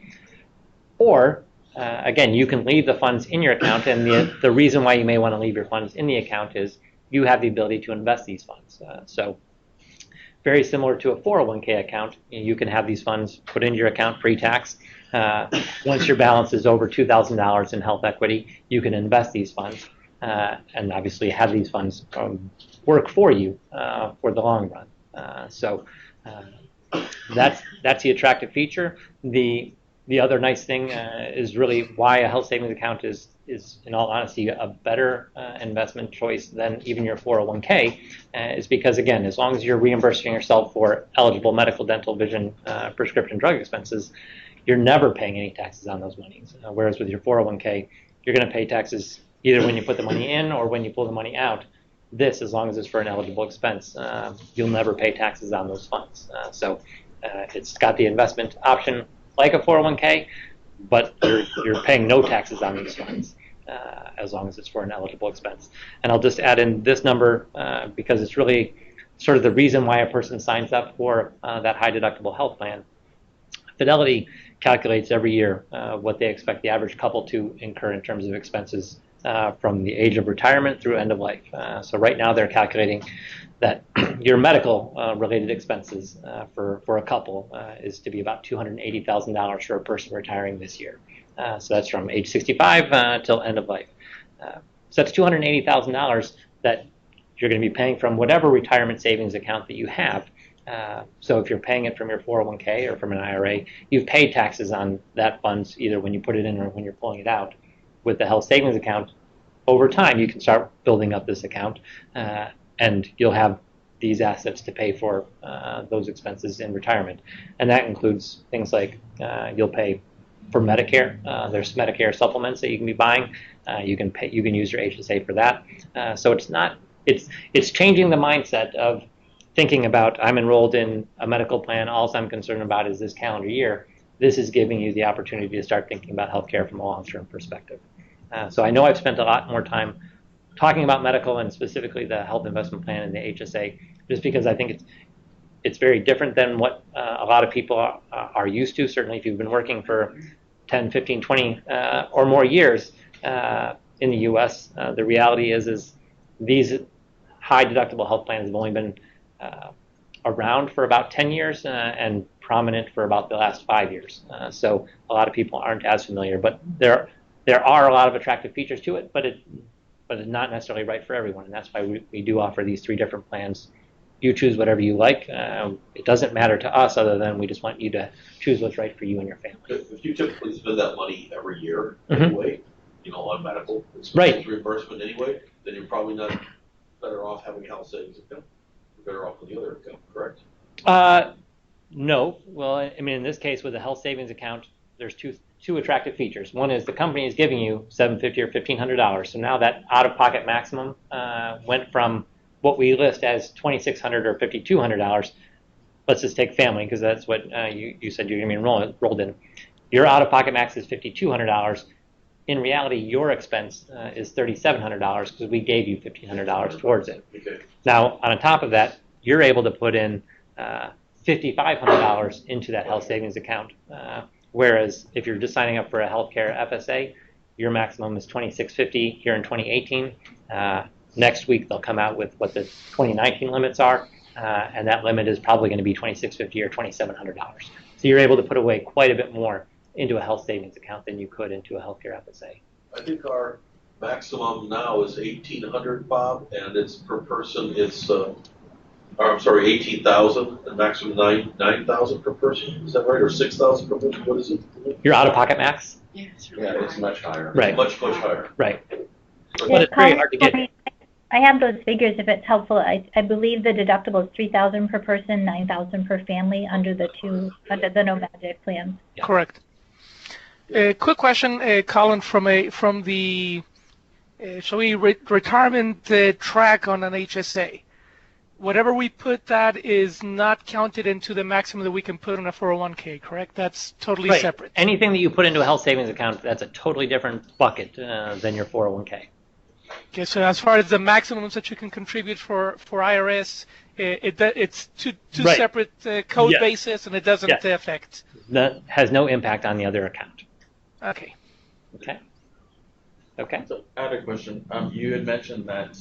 Speaker 1: Or again, you can leave the funds in your account, and the reason why you may want to leave your funds in the account is you have the ability to invest these funds. So very similar to a 401k account, you can have these funds put into your account pre-tax. Once your balance is over $2,000 in health equity, you can invest these funds and obviously have these funds work for you for the long run. So that's the attractive feature. The other nice thing is really why a health savings account is in all honesty a better investment choice than even your 401k is because, again, as long as you're reimbursing yourself for eligible medical, dental, vision, prescription drug expenses, you're never paying any taxes on those monies. Whereas with your 401k, you're going to pay taxes either when you put the money in or when you pull the money out. This, as long as it's for an eligible expense, you'll never pay taxes on those funds. So it's got the investment option like a 401k, but you're paying no taxes on these funds. as long as it's for an eligible expense. And I'll just add in this number because it's really sort of the reason why a person signs up for that high deductible health plan. Fidelity calculates every year what they expect the average couple to incur in terms of expenses from the age of retirement through end of life. So right now they're calculating that your medical related expenses for a couple is to be about $280,000 for a person retiring this year. So that's from age 65 till end of life. So that's $280,000 that you're going to be paying from whatever retirement savings account that you have. So if you're paying it from your 401k or from an IRA, you've paid taxes on that funds either when you put it in or when you're pulling it out. With the health savings account, over time you can start building up this account and you'll have these assets to pay for those expenses in retirement. And that includes things like you'll pay for Medicare. There's Medicare supplements that you can be buying. You can use your HSA for that. So it's changing the mindset of thinking about, I'm enrolled in a medical plan, all I'm concerned about is this calendar year. This is giving you the opportunity to start thinking about healthcare from a long-term perspective. So I know I've spent a lot more time talking about medical and specifically the health investment plan and the HSA, just because I think it's very different than what a lot of people are used to. Certainly if you've been working for 10, 15, 20 or more years in the U.S., the reality is these high deductible health plans have only been around for about 10 years and prominent for about the last 5 years. So a lot of people aren't as familiar, but there are a lot of attractive features to it, but it's not necessarily right for everyone. And that's why we do offer these 3 different plans. You choose whatever you like. It doesn't matter to us other than we just want you to choose what's right for you and your family.
Speaker 2: If you typically spend that money every year anyway, on medical expenses
Speaker 1: Right.
Speaker 2: reimbursement anyway, then you're probably not better off having a health savings account. You're better off with the other account, correct?
Speaker 1: No. Well, I mean, in this case, with a health savings account, there's two attractive features. One is the company is giving you $750 or $1,500. So now that out-of-pocket maximum went from what we list as $2,600 or $5,200. Let's just take family because that's what you said you're going to be enrolled in. Your out-of-pocket max is $5,200. In reality, your expense is $3,700 because we gave you $1,500 towards it.
Speaker 2: Okay.
Speaker 1: Now, on top of that, you're able to put in $5,500 into that health savings account. Whereas if you're just signing up for a healthcare FSA, your maximum is $2,650 here in 2018. Next week, they'll come out with what the 2019 limits are, and that limit is probably going to be $2,650 or $2,700. So you're able to put away quite a bit more into a health savings account than you could into a healthcare FSA.
Speaker 2: I think our maximum now is $1,800, Bob, and it's per person. It's I'm sorry, 18,000, and maximum 9,000 per person. Is that right, or 6,000 per person? What is it?
Speaker 1: Your out-of-pocket max?
Speaker 4: Yeah, it's
Speaker 5: Yeah, it's much higher.
Speaker 1: Right.
Speaker 2: Much higher.
Speaker 1: Right.
Speaker 2: But
Speaker 1: But it's very hard to get.
Speaker 8: I have those figures if it's helpful. I believe the deductible is $3,000 per person, $9,000 per family under the No Magic plans.
Speaker 1: Yeah.
Speaker 3: Correct. Quick question, Colin, from the retirement track on an HSA. Whatever we put, that is not counted into the maximum that we can put on a 401k, correct? That's totally
Speaker 1: Right.
Speaker 3: separate.
Speaker 1: Anything that you put into a health savings account, that's a totally different bucket than your 401k.
Speaker 3: Okay, so as far as the maximums that you can contribute for IRS, it's two
Speaker 1: Right.
Speaker 3: separate code
Speaker 1: Yes.
Speaker 3: bases, and it doesn't
Speaker 1: Yes.
Speaker 3: affect.
Speaker 1: That has no impact on the other account.
Speaker 3: Okay.
Speaker 1: Okay.
Speaker 9: So I had a question. You had mentioned that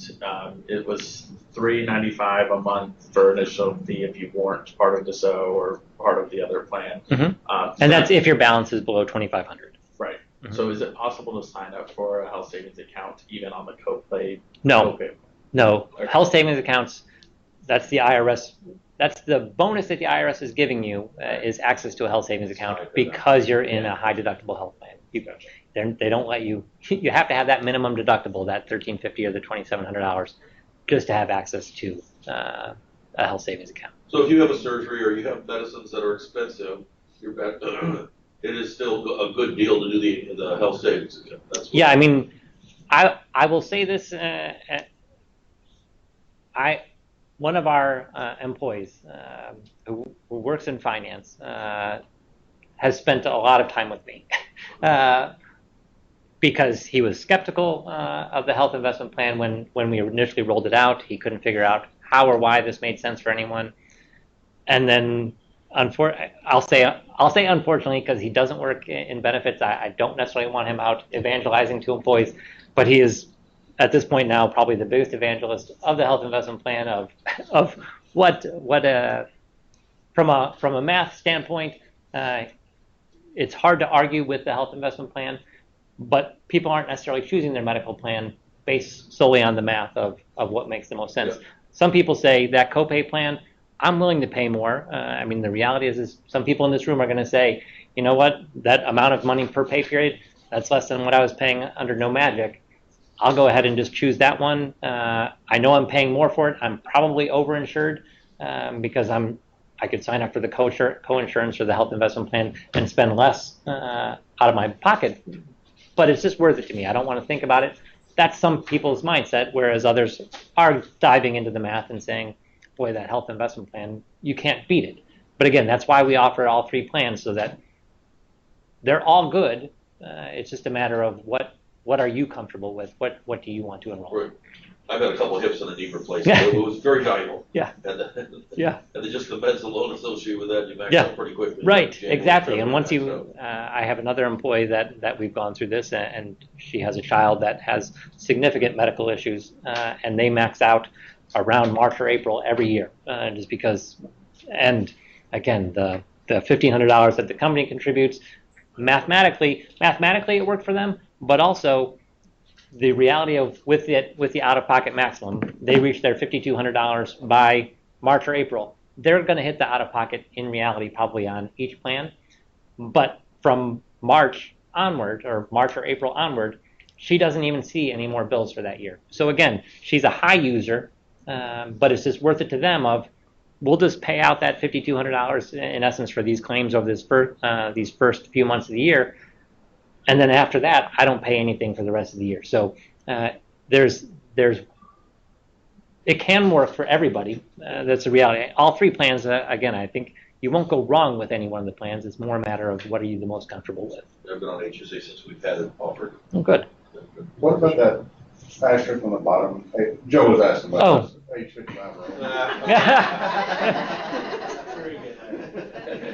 Speaker 9: it was $395 a month for initial fee if you weren't part of DSO or part of the other plan.
Speaker 1: Mm-hmm. And that's if your balance is below $2,500.
Speaker 9: Right.
Speaker 1: Mhm.
Speaker 9: So is it possible to sign up for a health savings account even on the copay?
Speaker 1: No.
Speaker 9: Okay.
Speaker 1: No.
Speaker 9: Okay.
Speaker 1: Health savings accounts, that's the IRS. That's the bonus that the IRS is giving you is access to a health savings account because you're in a high deductible health plan. They don't let you. You have to have that minimum deductible, that $1,350 or the $2,700, just to have access to a health savings account.
Speaker 2: So if you have a surgery or you have medicines that are expensive, it is still a good deal to do the health savings account. That's
Speaker 1: Yeah, I mean, I will say this. One of our employees who works in finance has spent a lot of time with me. because he was skeptical of the health investment plan when we initially rolled it out. He couldn't figure out how or why this made sense for anyone. And then, I'll say unfortunately, because he doesn't work in benefits, I don't necessarily want him out evangelizing to employees, but he is at this point now probably the biggest evangelist of the health investment plan of what from a math standpoint, it's hard to argue with the health investment plan, but people aren't necessarily choosing their medical plan based solely on the math of what makes the most sense. Yeah. Some people say that copay plan, I'm willing to pay more. I mean, the reality is some people in this room are going to say, you know what, that amount of money per pay period, that's less than what I was paying under No Magic. I'll go ahead and just choose that one. I know I'm paying more for it. I'm probably overinsured because I could sign up for the co-insurance or the health investment plan and spend less out of my pocket. But it's just worth it to me. I don't want to think about it. That's some people's mindset, whereas others are diving into the math and saying, boy, that health investment plan, you can't beat it. But again, that's why we offer all three plans, so that they're all good. It's just a matter of what are you comfortable with? What do you want to enroll?
Speaker 2: Right. I've had a couple of hips and a knee replacement. It was very valuable.
Speaker 1: Yeah.
Speaker 2: And
Speaker 1: yeah.
Speaker 2: And just the meds alone associated with that, you max out pretty quickly.
Speaker 1: Right, exactly. And once I have another employee that we've gone through this, and she has a child that has significant medical issues, and they max out around March or April every year, just because. And again, the $1,500 that the company contributes, mathematically it worked for them, but also the reality of with the out-of-pocket maximum, they reach their $5,200 by March or April. They're going to hit the out-of-pocket in reality probably on each plan, but from March onward, or March or April onward, she doesn't even see any more bills for that year. So again, she's a high user, but it's just worth it to them of, we'll just pay out that $5,200 in essence for these claims over these first few months of the year. And then after that, I don't pay anything for the rest of the year. So it can work for everybody. That's the reality. All three plans, again, I think you won't go wrong with any one of the plans. It's more a matter of what are you the most comfortable with.
Speaker 2: I've been on HSA since we've had it offered.
Speaker 1: Oh, good.
Speaker 10: What about that asterisk on the bottom? Hey, Joe was asking about this. Age 55 or older.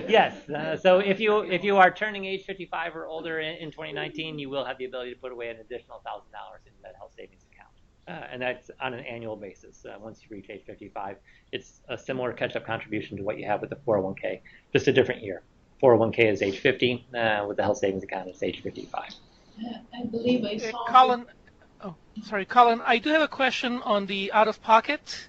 Speaker 1: Yes. So if you are turning age 55 or older in 2019, you will have the ability to put away an additional $1,000 in that health savings account, and that's on an annual basis. Once you reach age 55, it's a similar catch-up contribution to what you have with the 401k, just a different year. 401k is age 50. With the health savings account, it's age 55.
Speaker 6: I believe I saw.
Speaker 3: Colin, Colin, I do have a question on the out-of-pocket.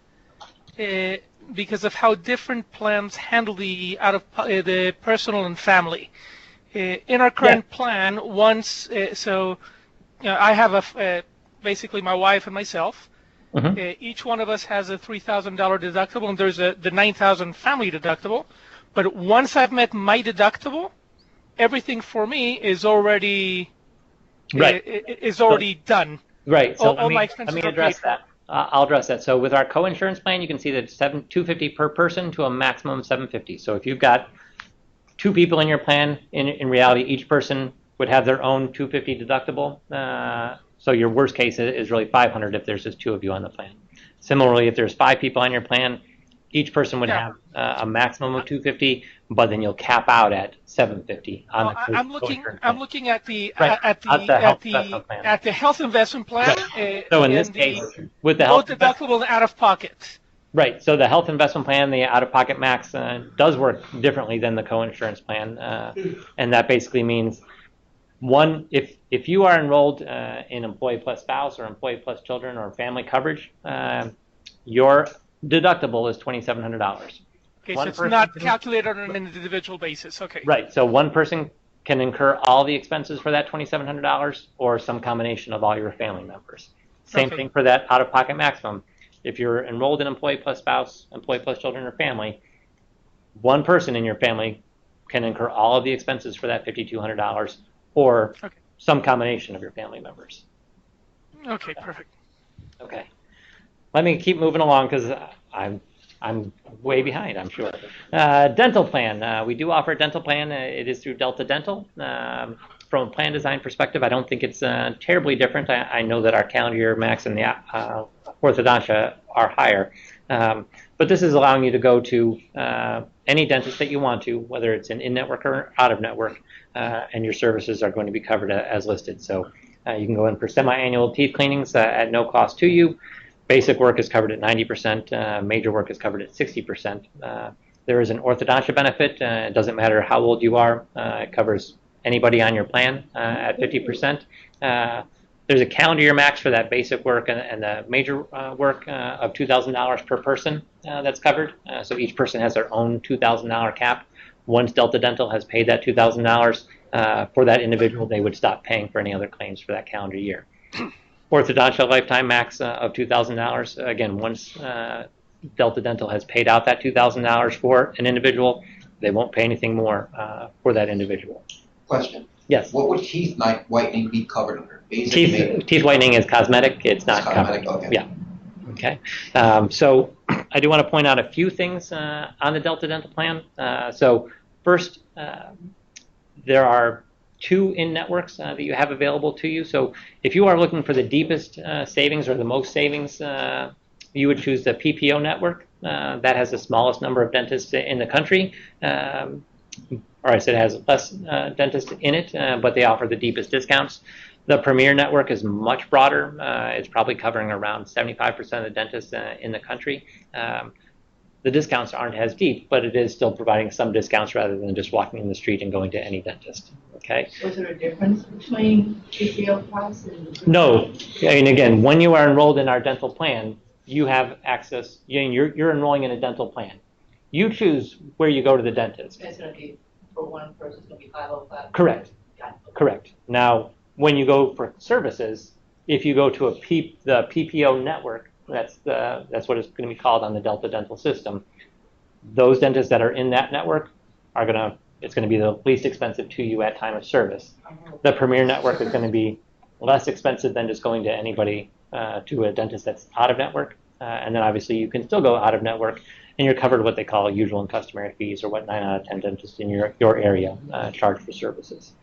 Speaker 3: Because of how different plans handle the the personal and family. In our current plan, once I have basically my wife and myself. Mm-hmm. Each one of us has a $3,000 deductible, and there's the $9,000 family deductible. But once I've met my deductible, everything for me is already done.
Speaker 1: Right. So
Speaker 3: all my expenses
Speaker 1: let me address that. I'll address that. So with our co-insurance plan, you can see that it's $250 per person to a maximum of $750. So if you've got two people in your plan, in reality, each person would have their own $250 deductible. So your worst case is really $500 if there's just two of you on the plan. Similarly, if there's 5 people on your plan, each person would have a maximum of $250, but then you'll cap out at $750 on the
Speaker 3: I'm looking at the health investment plan.
Speaker 1: Right. So in this case, with the health
Speaker 3: deductible and out of pocket.
Speaker 1: Right. So the health investment plan, the out-of-pocket max, does work differently than the co-insurance plan, and that basically means one, if you are enrolled in employee plus spouse or employee plus children or family coverage, your deductible is $2,700.
Speaker 3: Okay, so it's not calculated on an individual basis. Okay.
Speaker 1: Right. So one person can incur all the expenses for that $2,700, or some combination of all your family members. Same thing for that out-of-pocket maximum. If you're enrolled in employee plus spouse, employee plus children, or family, one person in your family can incur all of the expenses for that $5,200, or some combination of your family members.
Speaker 3: Okay, perfect.
Speaker 1: Okay. Let me keep moving along because I'm way behind, I'm sure. Dental plan. We do offer a dental plan. It is through Delta Dental. From from a plan design perspective, I don't think it's terribly different. I know that our calendar year max and the orthodontia are higher. But this is allowing you to go to any dentist that you want to, whether it's an in-network or out-of-network, and your services are going to be covered as listed. So you can go in for semi-annual teeth cleanings at no cost to you. Basic work is covered at 90%. Major work is covered at 60%. There is an orthodontia benefit. It doesn't matter how old you are. It covers anybody on your plan at 50%. There's a calendar year max for that basic work and the major work of $2,000 per person that's covered. So each person has their own $2,000 cap. Once Delta Dental has paid that $2,000 for that individual, they would stop paying for any other claims for that calendar year. Orthodontia lifetime max of $2,000. Again, once Delta Dental has paid out that $2,000 for an individual, they won't pay anything more for that individual.
Speaker 11: Question.
Speaker 1: Yes.
Speaker 11: What would teeth whitening be covered under?
Speaker 1: Teeth whitening is cosmetic. It's not
Speaker 11: cosmetic,
Speaker 1: covered.
Speaker 11: okay.
Speaker 1: Yeah. Okay. So I do want to point out a few things on the Delta Dental plan. So first, there are 2 in-networks that you have available to you. So if you are looking for the deepest savings or the most savings, you would choose the PPO network. That has the smallest number of dentists in the country. Or I said it has less dentists in it, but they offer the deepest discounts. The Premier network is much broader. It's probably covering around 75% of the dentists in the country. The discounts aren't as deep, but it is still providing some discounts rather than just walking in the street and going to any dentist. Okay.
Speaker 12: So is there a difference between PPO price and?
Speaker 1: No. I mean, again, when you are enrolled in our dental plan, you have access. You're enrolling in a dental plan. You choose where you go to the dentist.
Speaker 12: It's going to be for one person. It's going to be 505.
Speaker 1: Correct. Correct. Now, when you go for services, if you go to the PPO network, that's what it's going to be called on the Delta Dental system. Those dentists that are in that network it's going to be the least expensive to you at time of service. The Premier network is going to be less expensive than just going to anybody to a dentist that's out of network. And then obviously you can still go out of network and you're covered what they call usual and customary fees, or what 9 out of 10 dentists in your area charge for services.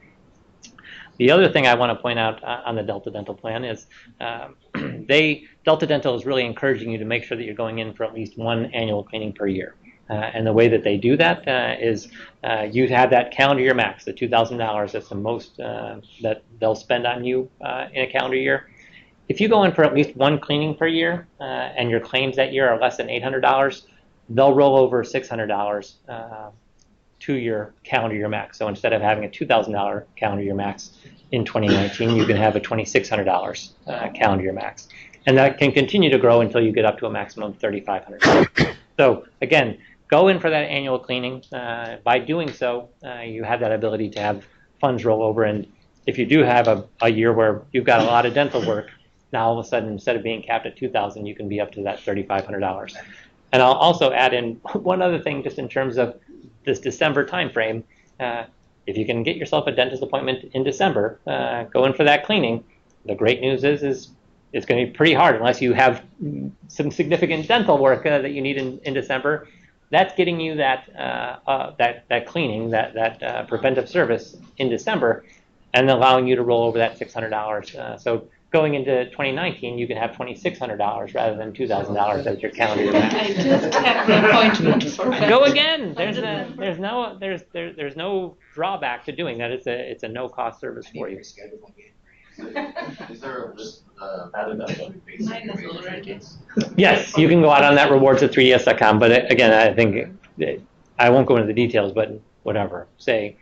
Speaker 1: The other thing I want to point out on the Delta Dental plan is Delta Dental is really encouraging you to make sure that you're going in for at least 1 annual cleaning per year. And the way that they do that is you have that calendar year max, the $2,000. That's the most that they'll spend on you in a calendar year. If you go in for at least 1 cleaning per year and your claims that year are less than $800, they'll roll over $600 to your calendar year max. So instead of having a $2,000 calendar year max in 2019, you can have a $2,600 calendar year max. And that can continue to grow until you get up to a maximum of $3,500. So again, go in for that annual cleaning. By doing so, you have that ability to have funds roll over. And if you do have a year where you've got a lot of dental work, now all of a sudden, instead of being capped at $2,000, you can be up to that $3,500. And I'll also add in one other thing just in terms of this December timeframe. If you can get yourself a dentist appointment in December, go in for that cleaning. The great news is it's going to be pretty hard unless you have some significant dental work that you need in December. That's getting you that cleaning, that preventive service in December, and allowing you to roll over that $600. So going into 2019, you can have $2,600 rather than $2,000 as your calendar year max.
Speaker 6: I just have an appointment for that.
Speaker 1: Go again. There's no drawback to doing that. It's a no cost service for you.
Speaker 11: Is there a list added up?
Speaker 6: Mine is already.
Speaker 1: Yes, you can go out on that rewards at 3ds.com. But again, I think I won't go into the details, but whatever. Say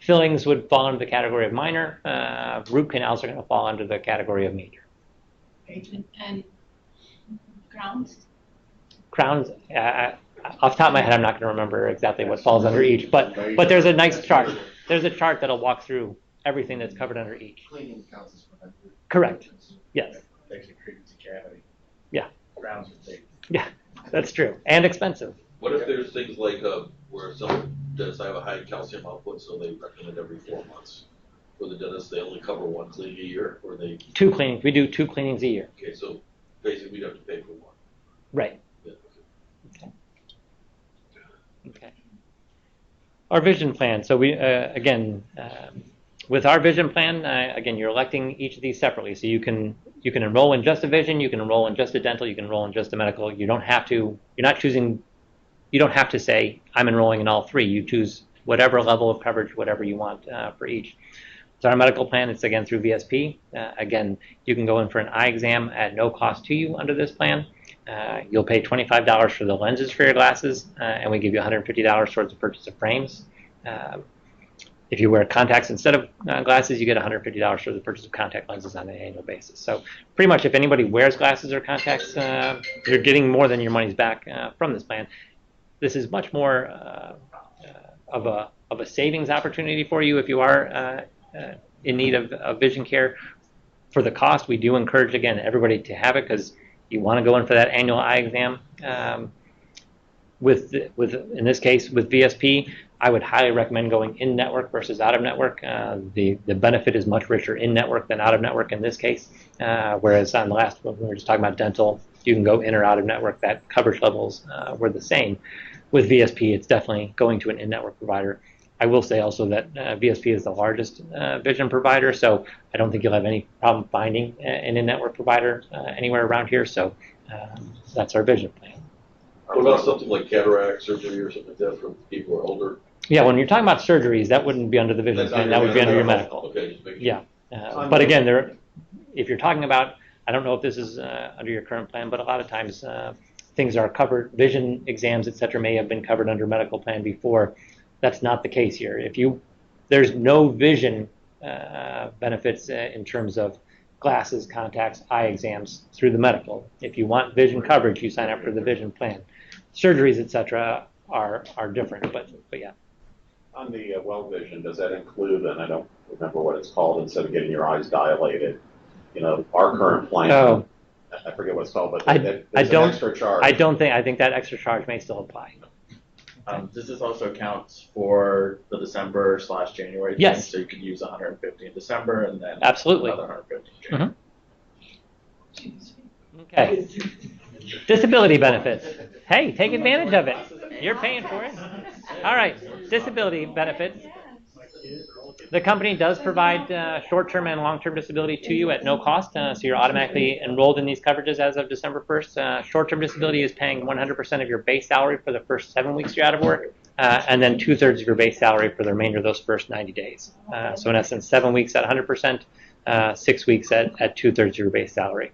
Speaker 1: fillings would fall under the category of minor. Root canals are going to fall under the category of major.
Speaker 6: And crowns?
Speaker 1: Crowns, off the top of my head, I'm not going to remember exactly what falls under each. But there's a nice chart. There's a chart that'll walk through everything that's covered under each.
Speaker 10: Cleaning counts as preventive.
Speaker 1: Correct. Yes.
Speaker 10: Actually creates a cavity.
Speaker 1: Yeah.
Speaker 10: Crowns are big.
Speaker 1: Yeah, that's true. And expensive.
Speaker 2: What if there's things like where some dentists have a high calcium output, so they recommend every 4 months? For the dentists, they only cover 1 cleaning a year, or they?
Speaker 1: 2 cleanings. We do 2 cleanings a year.
Speaker 2: Okay, so basically we'd have to pay for 1.
Speaker 1: Right.
Speaker 2: Yeah,
Speaker 1: Okay. Our vision plan. So we again, With our vision plan, again, you're electing each of these separately. So you can enroll in just a vision, you can enroll in just a dental, you can enroll in just a medical. You don't have to. You're not choosing. You don't have to say I'm enrolling in all three. You choose whatever level of coverage, whatever you want for each. So our medical plan, it's again through VSP. Again, you can go in for an eye exam at no cost to you under this plan. You'll pay $25 for the lenses for your glasses, and we give you $150 towards the purchase of frames. If you wear contacts instead of glasses, you get $150 for the purchase of contact lenses on an annual basis. So pretty much if anybody wears glasses or contacts, you're getting more than your money's back from this plan. This is much more of a savings opportunity for you if you are in need of vision care. For the cost, we do encourage, again, everybody to have it because you want to go in for that annual eye exam. In this case, with VSP, I would highly recommend going in-network versus out-of-network. The benefit is much richer in-network than out-of-network in this case, whereas on the last one, when we were just talking about dental, you can go in or out-of-network. That coverage levels were the same. With VSP, it's definitely going to an in-network provider. I will say also that VSP is the largest vision provider, so I don't think you'll have any problem finding an in-network provider anywhere around here, so that's our vision plan.
Speaker 2: What about something like cataract surgery or something like that for people who are older?
Speaker 1: Yeah, when you're talking about surgeries, that wouldn't be under the vision plan. That would be under your medical.
Speaker 2: Okay, just making
Speaker 1: sure. Yeah, but again, if you're talking about, I don't know if this is under your current plan, but a lot of times things are covered. Vision exams, etc., may have been covered under medical plan before. That's not the case here. There's no vision benefits in terms of glasses, contacts, eye exams through the medical. If you want vision coverage, you sign up for the vision plan. Surgeries, etc., are different, but yeah.
Speaker 5: On the well vision, does that include, and I don't remember what it's called, instead of getting your eyes dilated, our current plan, I forget what it's called, but there's an extra charge.
Speaker 1: I think that extra charge may still apply.
Speaker 9: This is also counts for the December/January thing,
Speaker 1: yes.
Speaker 9: So you could use 150 in December and then
Speaker 1: absolutely
Speaker 9: another 150 in January.
Speaker 1: Mm-hmm. Okay. Disability benefits. Hey, take advantage of it. You're paying for it. All right. Disability benefits. The company does provide short-term and long-term disability to you at no cost, so you're automatically enrolled in these coverages as of December 1st. Short-term disability is paying 100% of your base salary for the first 7 weeks you're out of work, and then 2/3 of your base salary for the remainder of those first 90 days. So in essence, 7 weeks at 100%, 6 weeks at 2/3 of your base salary.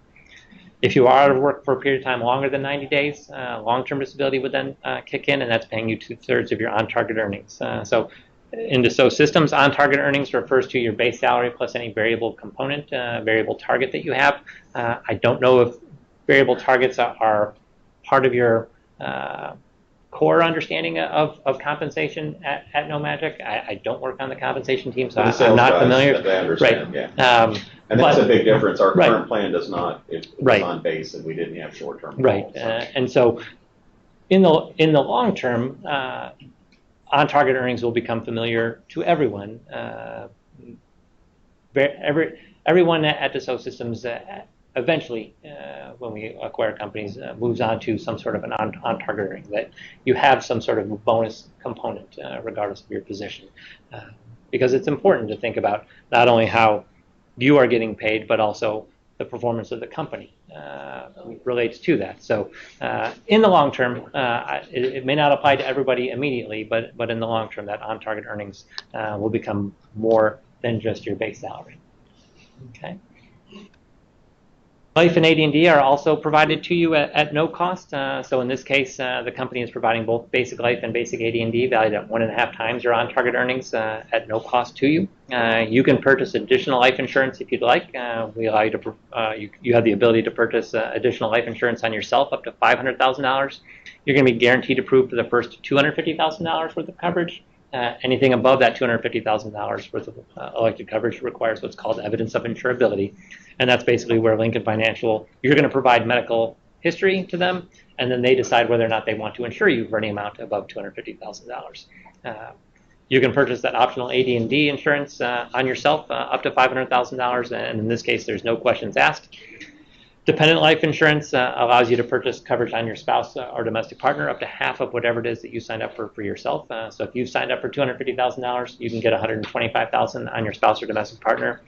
Speaker 1: If you are out of work for a period of time longer than 90 days, long-term disability would then kick in, and that's paying you 2/3 of your on-target earnings. So in Dassault Systems, on-target earnings refers to your base salary plus any variable component, variable target that you have. I don't know if variable targets are part of your core understanding of compensation at No Magic. I don't work on the compensation team, so I'm not familiar.
Speaker 5: Right. Yeah. And that's a big difference. Our current plan does not. It was on base, and we didn't have short-term.
Speaker 1: Right. And so in the long term, on-target earnings will become familiar to everyone. Everyone at Dassault Systems eventually, when we acquire companies, moves on to some sort of an on-target earning, that you have some sort of bonus component regardless of your position. Because it's important to think about not only how you are getting paid, but also the performance of the company relates to that. So in the long term, it may not apply to everybody immediately, but in the long term, that on-target earnings will become more than just your base salary. Okay. Life and AD&D are also provided to you at no cost. So in this case, the company is providing both basic life and basic AD&D valued at 1.5 times your on-target earnings at no cost to you. You can purchase additional life insurance if you'd like. We allow you to. You have the ability to purchase additional life insurance on yourself up to $500,000. You're going to be guaranteed approved for the first $250,000 worth of coverage. Anything above that $250,000 worth of elected coverage requires what's called evidence of insurability. And that's basically where Lincoln Financial, you're going to provide medical history to them, and then they decide whether or not they want to insure you for any amount above $250,000. You can purchase that optional AD&D insurance on yourself up to $500,000, and in this case, there's no questions asked. Dependent life insurance allows you to purchase coverage on your spouse or domestic partner up to half of whatever it is that you signed up for yourself. So if you signed up for $250,000, you can get $125,000 on your spouse or domestic partner.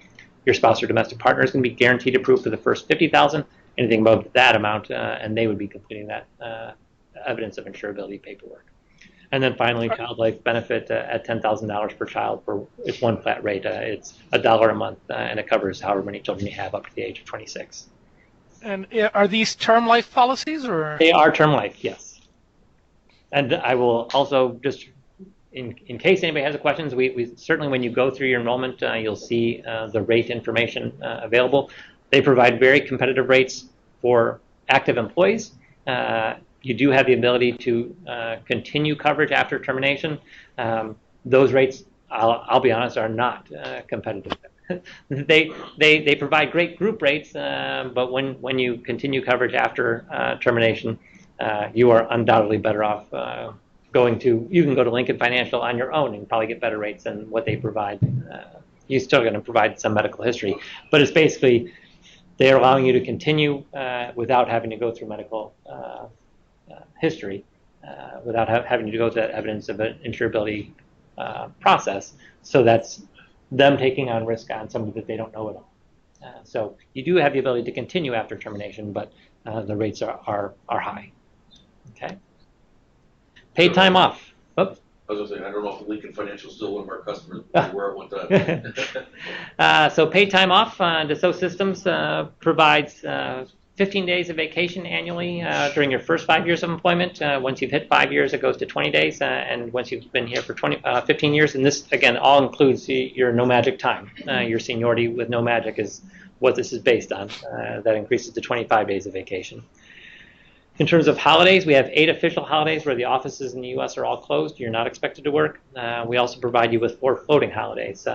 Speaker 1: Your spouse or domestic partner is going to be guaranteed approved for the first $50,000. Anything above that amount, and they would be completing that evidence of insurability paperwork. And then finally, child life benefit at $10,000 per child. It's one flat rate. It's $1 a month, and it covers however many children you have up to the age of 26.
Speaker 3: And are these term life policies, or?
Speaker 1: They are term life, yes. And I will also just, in case anybody has questions, we certainly, when you go through your enrollment, you'll see the rate information available. They provide very competitive rates for active employees. You do have the ability to continue coverage after termination. Those rates, I'll be honest, are not competitive. They provide great group rates, but when you continue coverage after termination, you are undoubtedly better off you can go to Lincoln Financial on your own and probably get better rates than what they provide. You're still going to provide some medical history, but it's basically they're allowing you to continue without having to go through medical history, without having to go through that evidence of an insurability process. So that's them taking on risk on somebody that they don't know at all. So you do have the ability to continue after termination, but the rates are high. Okay. Paid time off. Oops.
Speaker 2: I was going to say, I don't know if Lincoln Financial is still one of our customers, but we were at one time.
Speaker 1: So paid time off, Dassault Systems provides 15 days of vacation annually during your first 5 years of employment. Once you've hit 5 years, it goes to 20 days, and once you've been here for 15 years, and this, again, all includes your no magic time. Your seniority with no magic is what this is based on. That increases to 25 days of vacation. In terms of holidays, we have 8 official holidays where the offices in the U.S. are all closed. You're not expected to work. We also provide you with 4 floating holidays.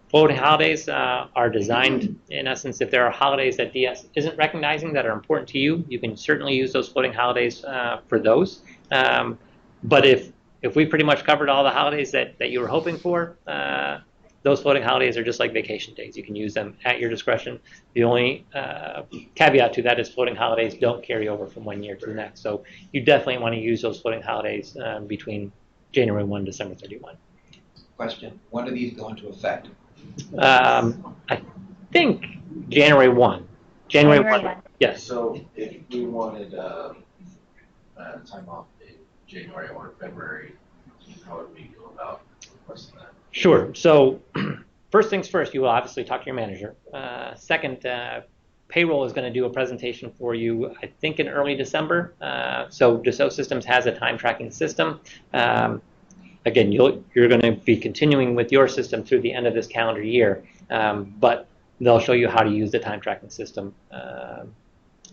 Speaker 1: Floating holidays are designed, in essence, if there are holidays that DS isn't recognizing that are important to you, you can certainly use those floating holidays for those. But if we pretty much covered all the holidays that you were hoping for, those floating holidays are just like vacation days. You can use them at your discretion. The only caveat to that is floating holidays don't carry over from one year to the next. So you definitely want to use those floating holidays between January 1 and December 31.
Speaker 13: Question, when do these go into effect?
Speaker 1: I think January 1. January 1. Yes.
Speaker 11: So if we wanted time off in January or February, how would we go about requesting that?
Speaker 1: Sure. So first things first, you will obviously talk to your manager. Second, payroll is going to do a presentation for you, I think, in early December. So Dassault Systems has a time tracking system. Again, you're going to be continuing with your system through the end of this calendar year, but they'll show you how to use the time tracking system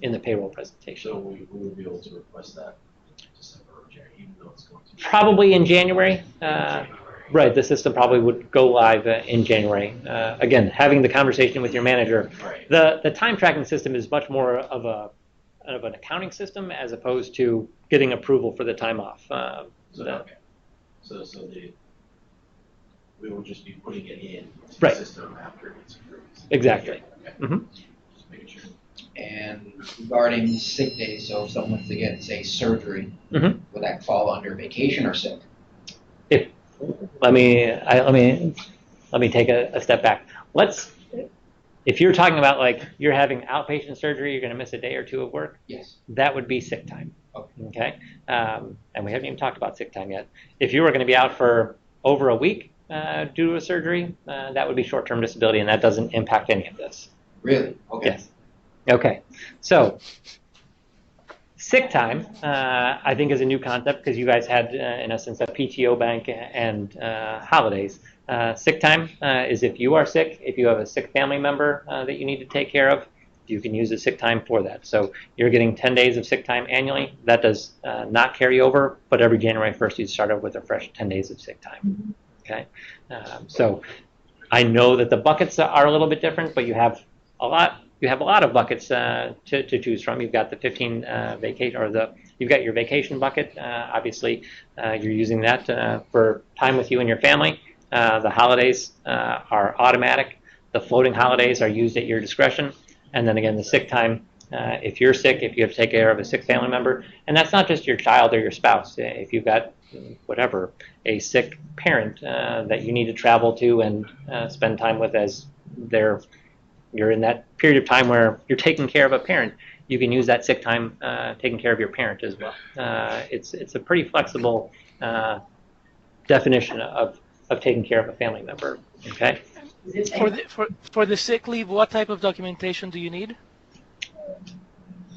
Speaker 1: in the payroll presentation.
Speaker 11: So we would be able to request that in December or January, even though it's going to
Speaker 1: probably in January. Right, the system probably would go live in January. Again, having the conversation with your manager.
Speaker 11: Right.
Speaker 1: The time tracking system is much more of an accounting system as opposed to getting approval for the time off.
Speaker 11: Okay. So we will just be putting it in
Speaker 1: right.
Speaker 11: the system after it's approved.
Speaker 1: Exactly.
Speaker 11: Okay.
Speaker 1: Mm-hmm.
Speaker 11: Just making sure.
Speaker 13: And regarding sick days, so if someone's to get, say, surgery,
Speaker 1: mm-hmm.
Speaker 13: would that fall under vacation or sick?
Speaker 1: Let me take a step back. If you're talking about like you're having outpatient surgery, you're going to miss a day or two of work.
Speaker 13: Yes.
Speaker 1: That would be sick time.
Speaker 13: Okay.
Speaker 1: And we haven't even talked about sick time yet. If you were going to be out for over a week due to a surgery, that would be short-term disability, and that doesn't impact any of this.
Speaker 13: Really? Okay.
Speaker 1: Yes. Okay. So sick time, I think, is a new concept because you guys had, in essence, a PTO bank and holidays. Sick time is if you are sick, if you have a sick family member that you need to take care of, you can use the sick time for that. So you're getting 10 days of sick time annually. That does not carry over, but every January 1st you start out with a fresh 10 days of sick time. Okay. So I know that the buckets are a little bit different, but you have a lot of buckets to choose from. You've got the 15 vacation, or you've got your vacation bucket. Obviously, you're using that for time with you and your family. The holidays are automatic. The floating holidays are used at your discretion. And then again, the sick time If you're sick, if you have to take care of a sick family member, and that's not just your child or your spouse. If you've got whatever, a sick parent that you need to travel to and spend time with as you're in that period of time where you're taking care of a parent, you can use that sick time taking care of your parent as well. It's a pretty flexible definition of taking care of a family member. Okay.
Speaker 3: For the sick leave, what type of documentation do you need?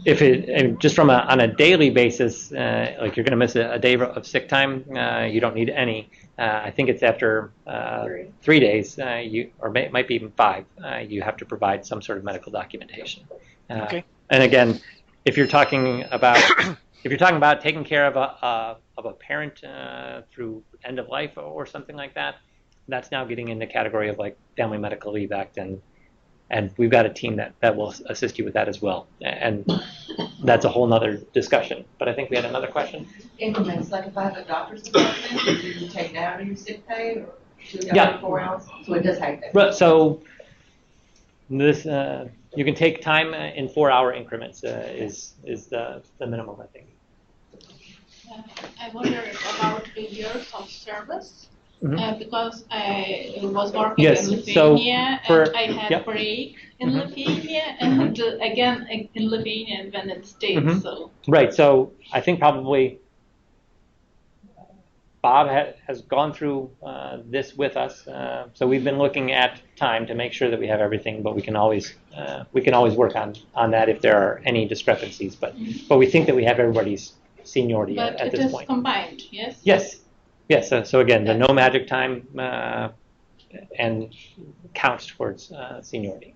Speaker 1: If just on a daily basis, like you're going to miss a day of sick time, you don't need any. I think it's after 3 days, it might be even 5. You have to provide some sort of medical documentation.
Speaker 3: Okay.
Speaker 1: And again, if you're talking about taking care of a parent through end of life or something like that, that's now getting in the category of like Family Medical Leave Act, and we've got a team that will assist you with that as well. And that's a whole nother discussion. But I think we had another question.
Speaker 12: Increments, like if I have a doctor's appointment, do you take that out of your sick pay or 2
Speaker 1: Yeah.
Speaker 12: 4 hours? So it does take that.
Speaker 1: So this you can take time in 4-hour increments is the minimum, I think.
Speaker 6: I wonder about the years of service.
Speaker 1: Mhm.
Speaker 6: Because I was working
Speaker 1: Yes,
Speaker 6: in
Speaker 1: so
Speaker 6: Lithuania and I had
Speaker 1: yep.
Speaker 6: break in
Speaker 1: Mhm.
Speaker 6: Lithuania and again in Lithuania and then in States.
Speaker 1: Mhm.
Speaker 6: So
Speaker 1: Right. So I think probably Bob has gone through this with us. So we've been looking at time to make sure that we have everything, but we can always work on that if there are any discrepancies. But we think that we have everybody's seniority
Speaker 6: but
Speaker 1: at
Speaker 6: it
Speaker 1: this
Speaker 6: is
Speaker 1: point.
Speaker 6: combined, yes?
Speaker 1: Yes. Yes. So again, the no magic time and counts towards seniority.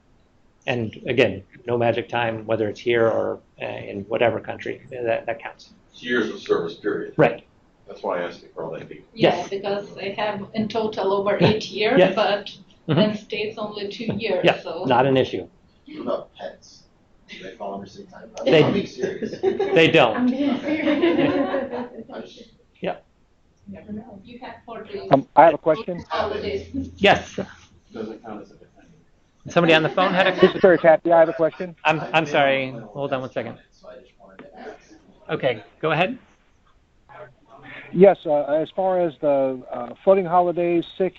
Speaker 1: And again, no magic time, whether it's here or in whatever country, that counts.
Speaker 2: It's years of service period.
Speaker 1: Right.
Speaker 5: That's why I asked you for all that detail.
Speaker 6: Yeah,
Speaker 1: Yes.
Speaker 6: because I have in total over 8 years,
Speaker 1: Yes.
Speaker 6: but
Speaker 1: Mhm.
Speaker 6: in States only 2 years.
Speaker 1: Yeah,
Speaker 6: So
Speaker 1: not an issue.
Speaker 11: What about pets? Do they fall under sick time?
Speaker 1: They-
Speaker 11: I'm being serious.
Speaker 1: They don't.
Speaker 12: I'm being serious.
Speaker 1: Yeah.
Speaker 12: Never know.
Speaker 6: you have 4 days.
Speaker 14: I have a question.
Speaker 6: Holidays.
Speaker 1: Yes.
Speaker 5: Doesn't count as a dependent.
Speaker 1: Somebody on the phone had a
Speaker 14: This
Speaker 1: question.
Speaker 14: is Terry Tappy. I have a question.
Speaker 1: I'm sorry. Hold on one second.
Speaker 11: So I just wanted to ask.
Speaker 1: Okay, go ahead.
Speaker 14: Yes, as far as the floating holidays, sick,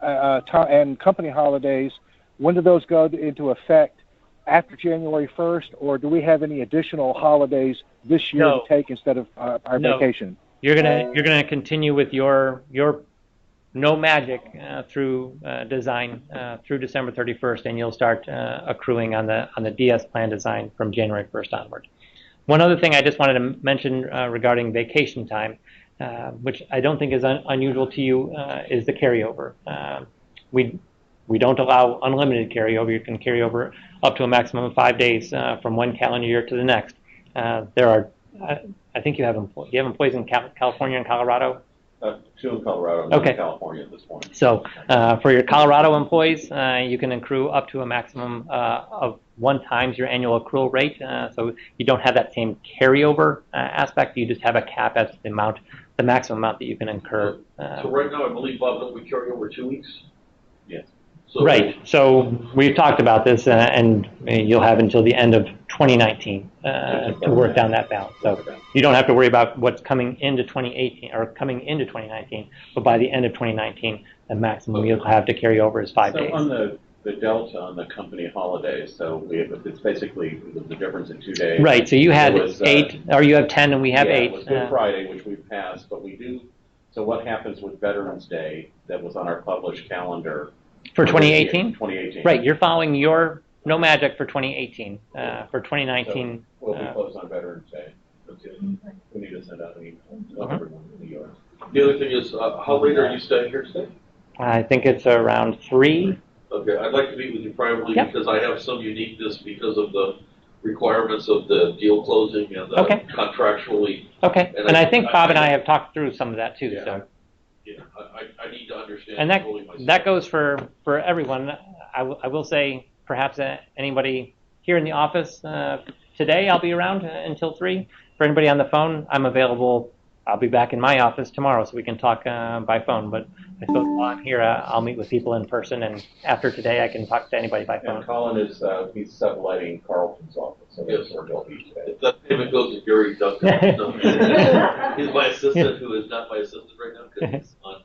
Speaker 14: and company holidays, when do those go into effect? After January 1st, or do we have any additional holidays this year
Speaker 1: No.
Speaker 14: to take instead of our
Speaker 1: No.
Speaker 14: vacation?
Speaker 1: You're gonna continue with your no magic through design through December 31st, and you'll start accruing on the DS plan design from January 1st onward. One other thing I just wanted to mention regarding vacation time, which I don't think is unusual to you, is the carryover. We don't allow unlimited carryover. You can carry over up to a maximum of 5 days from one calendar year to the next. There are, I think you have employees in California and Colorado.
Speaker 5: 2 in Colorado, and
Speaker 1: Okay.
Speaker 5: 1 in California at this point.
Speaker 1: So for your Colorado employees, you can accrue up to a maximum of 1 times your annual accrual rate. So you don't have that same carryover aspect. You just have a cap as to the maximum amount that you can incur.
Speaker 2: So right now, I believe, Bob, don't we carry over 2 weeks?
Speaker 5: Yes.
Speaker 2: So
Speaker 1: Right. So we've talked about this, and you'll have until the end of 2019 to work down that balance. So you don't have to worry about what's coming into 2018 or coming into 2019, but by the end of 2019, the maximum you'll have to carry over is 5 days.
Speaker 5: So on the delta on the company holidays, so it's basically the difference in 2 days.
Speaker 1: Right. So you had
Speaker 5: It was,
Speaker 1: 8, or you have 10, and we have
Speaker 5: yeah,
Speaker 1: 8.
Speaker 5: It was Good Friday, which we passed, but we do. So what happens with Veterans Day that was on our published calendar
Speaker 1: For
Speaker 5: this year,
Speaker 1: 2018?
Speaker 5: 2018.
Speaker 1: Right. You're following your no magic for 2018. For 2019.
Speaker 5: So we'll be closed on Veterans Day. Okay. We need to send out an email to everyone in New York.
Speaker 2: The other thing is, how late are you staying here today?
Speaker 1: I think it's around 3.
Speaker 2: Okay, I'd like to meet with you privately
Speaker 1: Yep.
Speaker 2: because I have some uniqueness because of the requirements of the deal closing and
Speaker 1: Okay.
Speaker 2: contractually.
Speaker 1: Okay. And I think Bob and I have talked through some of that too.
Speaker 2: Yeah.
Speaker 1: So.
Speaker 2: Yeah, I need to understand.
Speaker 1: And
Speaker 2: fully myself.
Speaker 1: that goes for everyone. I will say perhaps anybody here in the office today, I'll be around until 3. For anybody on the phone, I'm available. I'll be back in my office tomorrow so we can talk by phone. But I suppose while I'm here, I'll meet with people in person. And after today, I can talk to anybody by phone.
Speaker 5: And Colin is he's subletting Carlton's office. So therefore, they'll be paid.
Speaker 2: If that payment goes to Gary Duncan, no. He's my assistant, who is not my assistant right now because he's on.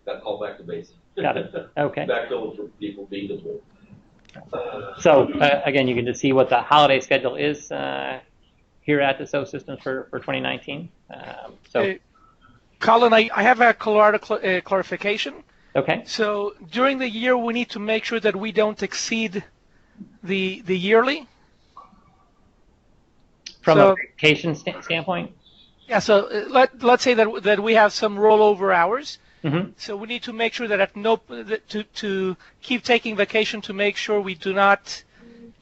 Speaker 2: Got called back to base.
Speaker 1: Got it. Okay.
Speaker 2: Backfilling for people being deployed.
Speaker 1: So again, you can just see what the holiday schedule is here at Dassault Systems for 2019.
Speaker 3: Colin, I have a Colorado clarification.
Speaker 1: Okay.
Speaker 3: So during the year, we need to make sure that we don't exceed the yearly.
Speaker 1: From a vacation standpoint?
Speaker 3: Yeah, so let's say that we have some rollover hours.
Speaker 1: Mm-hmm.
Speaker 3: So we need to make sure that to keep taking vacation to make sure we do not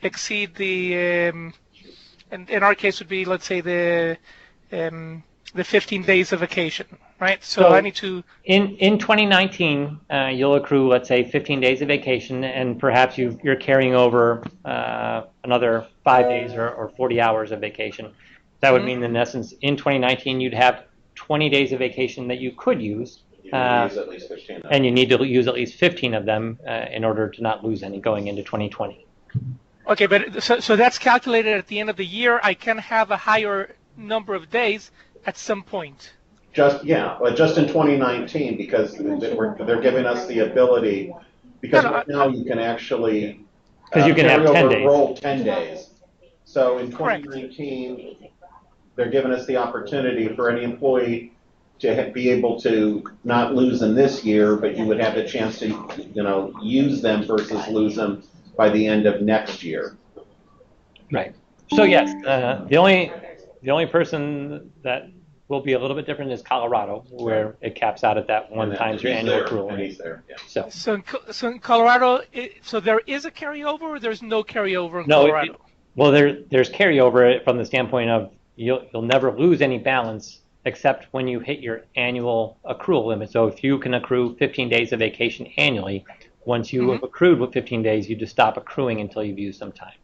Speaker 3: exceed the, and in our case would be, let's say, the 15 days of vacation, right? So I need to...
Speaker 1: In 2019, you'll accrue, let's say, 15 days of vacation, and perhaps you're carrying over another 5 days or 40 hours of vacation. That would mean, in essence, in 2019, you'd have 20 days of vacation that you could use.
Speaker 5: You need to use at least 15 of them.
Speaker 1: And you need to use at least 15 of them in order to not lose any going into 2020.
Speaker 3: Okay, but so that's calculated at the end of the year. I can have a higher number of days at some point.
Speaker 5: But just in 2019, because they're giving us the ability, because right now you can actually
Speaker 1: you can have 10 days.
Speaker 5: Roll 10 days. So in 2019, they're giving us the opportunity for any employee to be able to not lose them this year, but you would have the chance to, use them versus lose them by the end of next year.
Speaker 1: Right. So yes, the only person that will be a little bit different is Colorado, where it caps out at that one times your annual accrual.
Speaker 5: And he's there. Yeah.
Speaker 3: So in Colorado, so there is a carryover, or there's no carryover in Colorado?
Speaker 1: There's carryover from the standpoint of you'll never lose any balance except when you hit your annual accrual limit. So if you can accrue 15 days of vacation annually, once you have accrued with 15 days, you just stop accruing until you've used some time.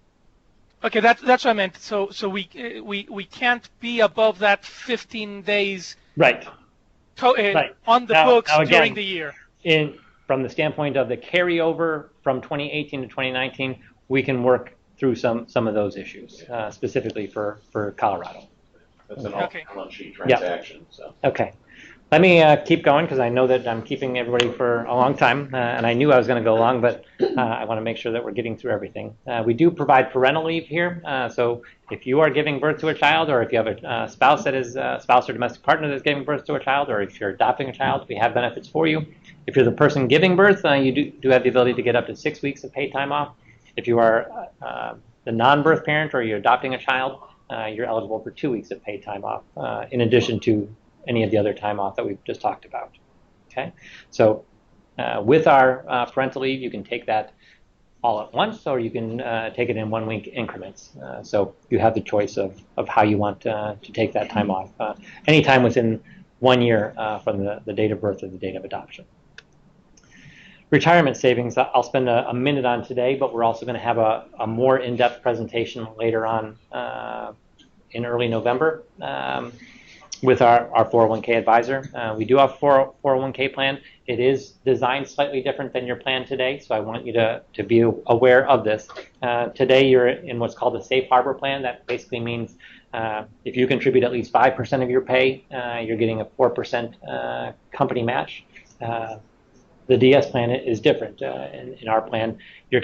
Speaker 3: Okay, that's what I meant. So we can't be above that 15 days.
Speaker 1: Right.
Speaker 3: On the books now, again, during the year.
Speaker 1: From the standpoint of the carryover from 2018 to 2019, we can work through some of those issues, specifically for Colorado.
Speaker 5: That's an balance sheet transaction. So.
Speaker 1: Okay. Let me keep going because I know that I'm keeping everybody for a long time, and I knew I was going to go long, but I want to make sure that we're getting through everything. We do provide parental leave here, so if you are giving birth to a child, or if you have a spouse that is a spouse or domestic partner that's giving birth to a child, or if you're adopting a child, we have benefits for you. If you're the person giving birth, you do have the ability to get up to 6 weeks of paid time off. If you are the non-birth parent or you're adopting a child, you're eligible for 2 weeks of paid time off, in addition to any of the other time off that we've just talked about. Okay, so with our parental leave, you can take that all at once, or you can take it in 1 week increments. So you have the choice of how you want to take that time off, anytime within 1 year from the date of birth or the date of adoption. Retirement savings, I'll spend a minute on today, but we're also going to have a more in-depth presentation later on in early November with our 401k advisor. We do have a 401k plan. It is designed slightly different than your plan today, so I want you to be aware of this. Today you're in what's called a safe harbor plan. That basically means if you contribute at least 5% of your pay, you're getting a 4% company match. The DS plan is different. In our plan, you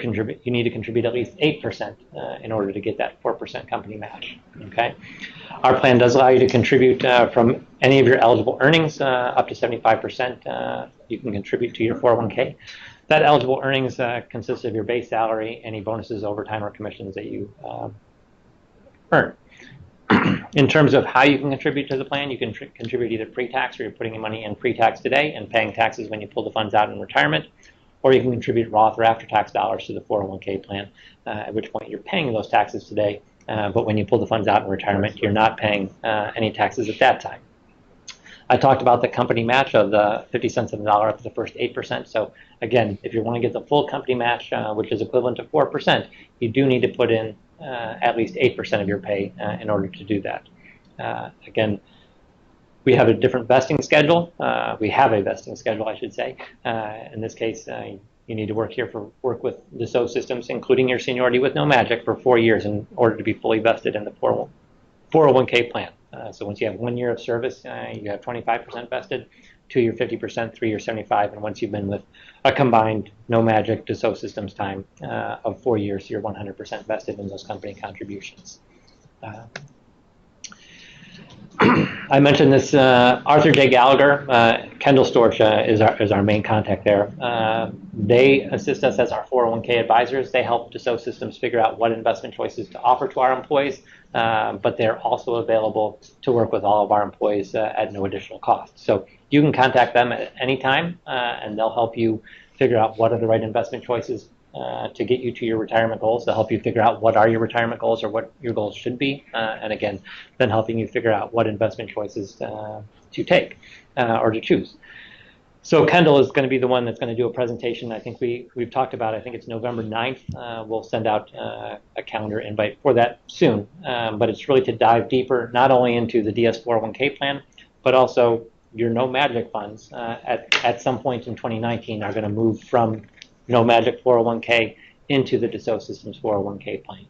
Speaker 1: need to contribute at least 8% in order to get that 4% company match. Okay, our plan does allow you to contribute from any of your eligible earnings up to 75%. You can contribute to your 401k. That eligible earnings consists of your base salary, any bonuses, overtime, or commissions that you earn. In terms of how you can contribute to the plan, you can contribute either pre-tax, or you're putting your money in pre-tax today and paying taxes when you pull the funds out in retirement, or you can contribute Roth or after-tax dollars to the 401k plan, at which point you're paying those taxes today, but when you pull the funds out in retirement, you're not paying any taxes at that time. I talked about the company match of the 50 cents on the dollar up to the first 8%. So again, if you want to get the full company match, which is equivalent to 4%, you do need to put in at least 8% of your pay in order to do that. Again, we have a different vesting schedule. We have a vesting schedule, I should say. In this case, you need to work with Dassault Systems, including your seniority with No Magic, for 4 years in order to be fully vested in the 401k plan. So once you have 1 year of service, you have 25% vested, 2 year 50%, 3 year 75%, and once you've been with a combined No Magic Dassault Systems time of 4 years, you're 100% vested in those company contributions. I mentioned this, Arthur J. Gallagher, Kendall Storch is our main contact there. They assist us as our 401k advisors. They help Dassault Systems figure out what investment choices to offer to our employees, but they're also available to work with all of our employees at no additional cost. So you can contact them at any time, and they'll help you figure out what are the right investment choices to get you to your retirement goals. They'll help you figure out what are your retirement goals or what your goals should be, and again, then helping you figure out what investment choices to take or to choose. So Kendall is going to be the one that's going to do a presentation. I think we've talked about, I think it's November 9th. We'll send out a calendar invite for that soon, but it's really to dive deeper, not only into the DS401k plan, but also your No Magic funds at some point in 2019 are going to move from No Magic 401k into the Dassault Systems 401k plan.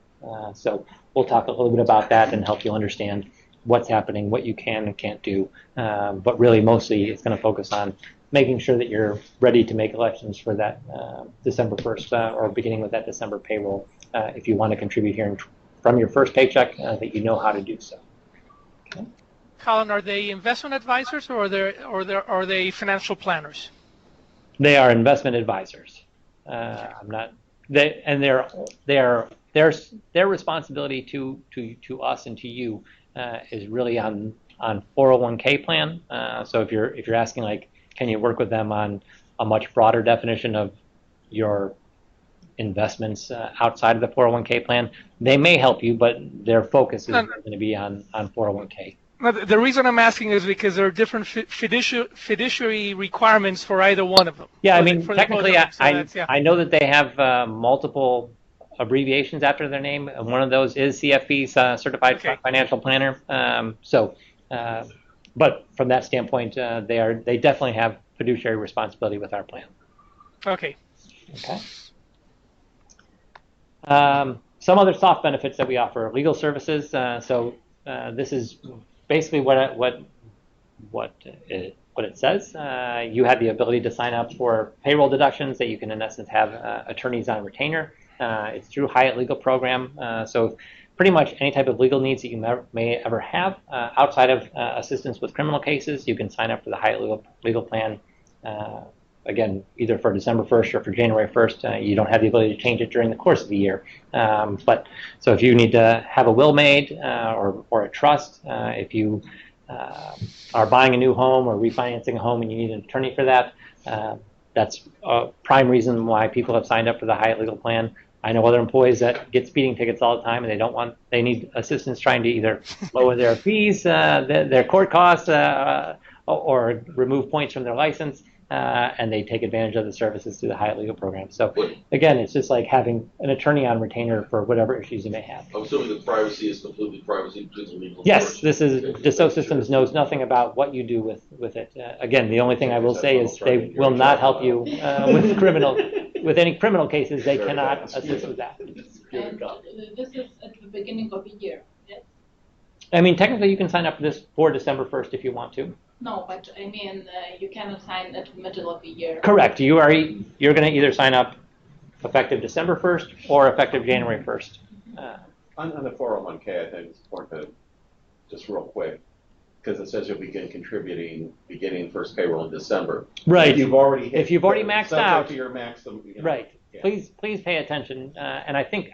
Speaker 1: So we'll talk a little bit about that and help you understand what's happening, what you can and can't do. But really, mostly, it's going to focus on making sure that you're ready to make elections for that December 1st or beginning with that December payroll if you want to contribute here from your first paycheck, that you know how to do so. Okay.
Speaker 3: Colin, are they investment advisors or are they financial planners?
Speaker 1: They are investment advisors. I'm not. Their responsibility to us and to you is really on 401k plan. So if you're asking, like, can you work with them on a much broader definition of your investments outside of the 401k plan, they may help you, but their focus is going to be on 401k.
Speaker 3: The reason I'm asking is because there are different fiduciary requirements for either one of them.
Speaker 1: Yeah, I mean, technically, I know that they have multiple abbreviations after their name, and one of those is CFP, Certified Financial Planner. But from that standpoint, they definitely have fiduciary responsibility with our plan.
Speaker 3: Okay.
Speaker 1: Okay. Some other soft benefits that we offer: legal services. This is basically what it says. You have the ability to sign up for payroll deductions that you can, in essence, have attorneys on retainer. It's through Hyatt Legal Program. So pretty much any type of legal needs that you may ever have outside of assistance with criminal cases, you can sign up for the Hyatt Legal Plan. Again, either for December 1st or for January 1st. You don't have the ability to change it during the course of the year. But so if you need to have a will made or a trust, if you are buying a new home or refinancing a home and you need an attorney for that, that's a prime reason why people have signed up for the Hyatt Legal Plan. I know other employees that get speeding tickets all the time, and they need assistance trying to either lower their fees, their court costs, or remove points from their license. And they take advantage of the services through the Hyatt Legal Program. So again, it's just like having an attorney on retainer for whatever issues you may have.
Speaker 2: I'm assuming the privacy is completely privacy between the legal.
Speaker 1: Yes, this is Dassault Systems knows nothing about what you do with it. Again, the only thing I will say is they will not help you with any criminal cases. They cannot assist with that.
Speaker 6: And this is at the beginning of the year, yes?
Speaker 1: I mean, technically, you can sign up for this for December 1st if you want to.
Speaker 6: No, but I mean, you cannot sign at the middle of the year.
Speaker 1: Correct. You're going to either sign up effective December 1st or effective January 1st.
Speaker 5: On the 401k, I think it's important to just real quick, because it says you'll begin contributing beginning first payroll in December.
Speaker 1: Right.
Speaker 5: If you've already
Speaker 1: maxed out,
Speaker 5: to your max,
Speaker 1: right. Yeah. Please pay attention. And I think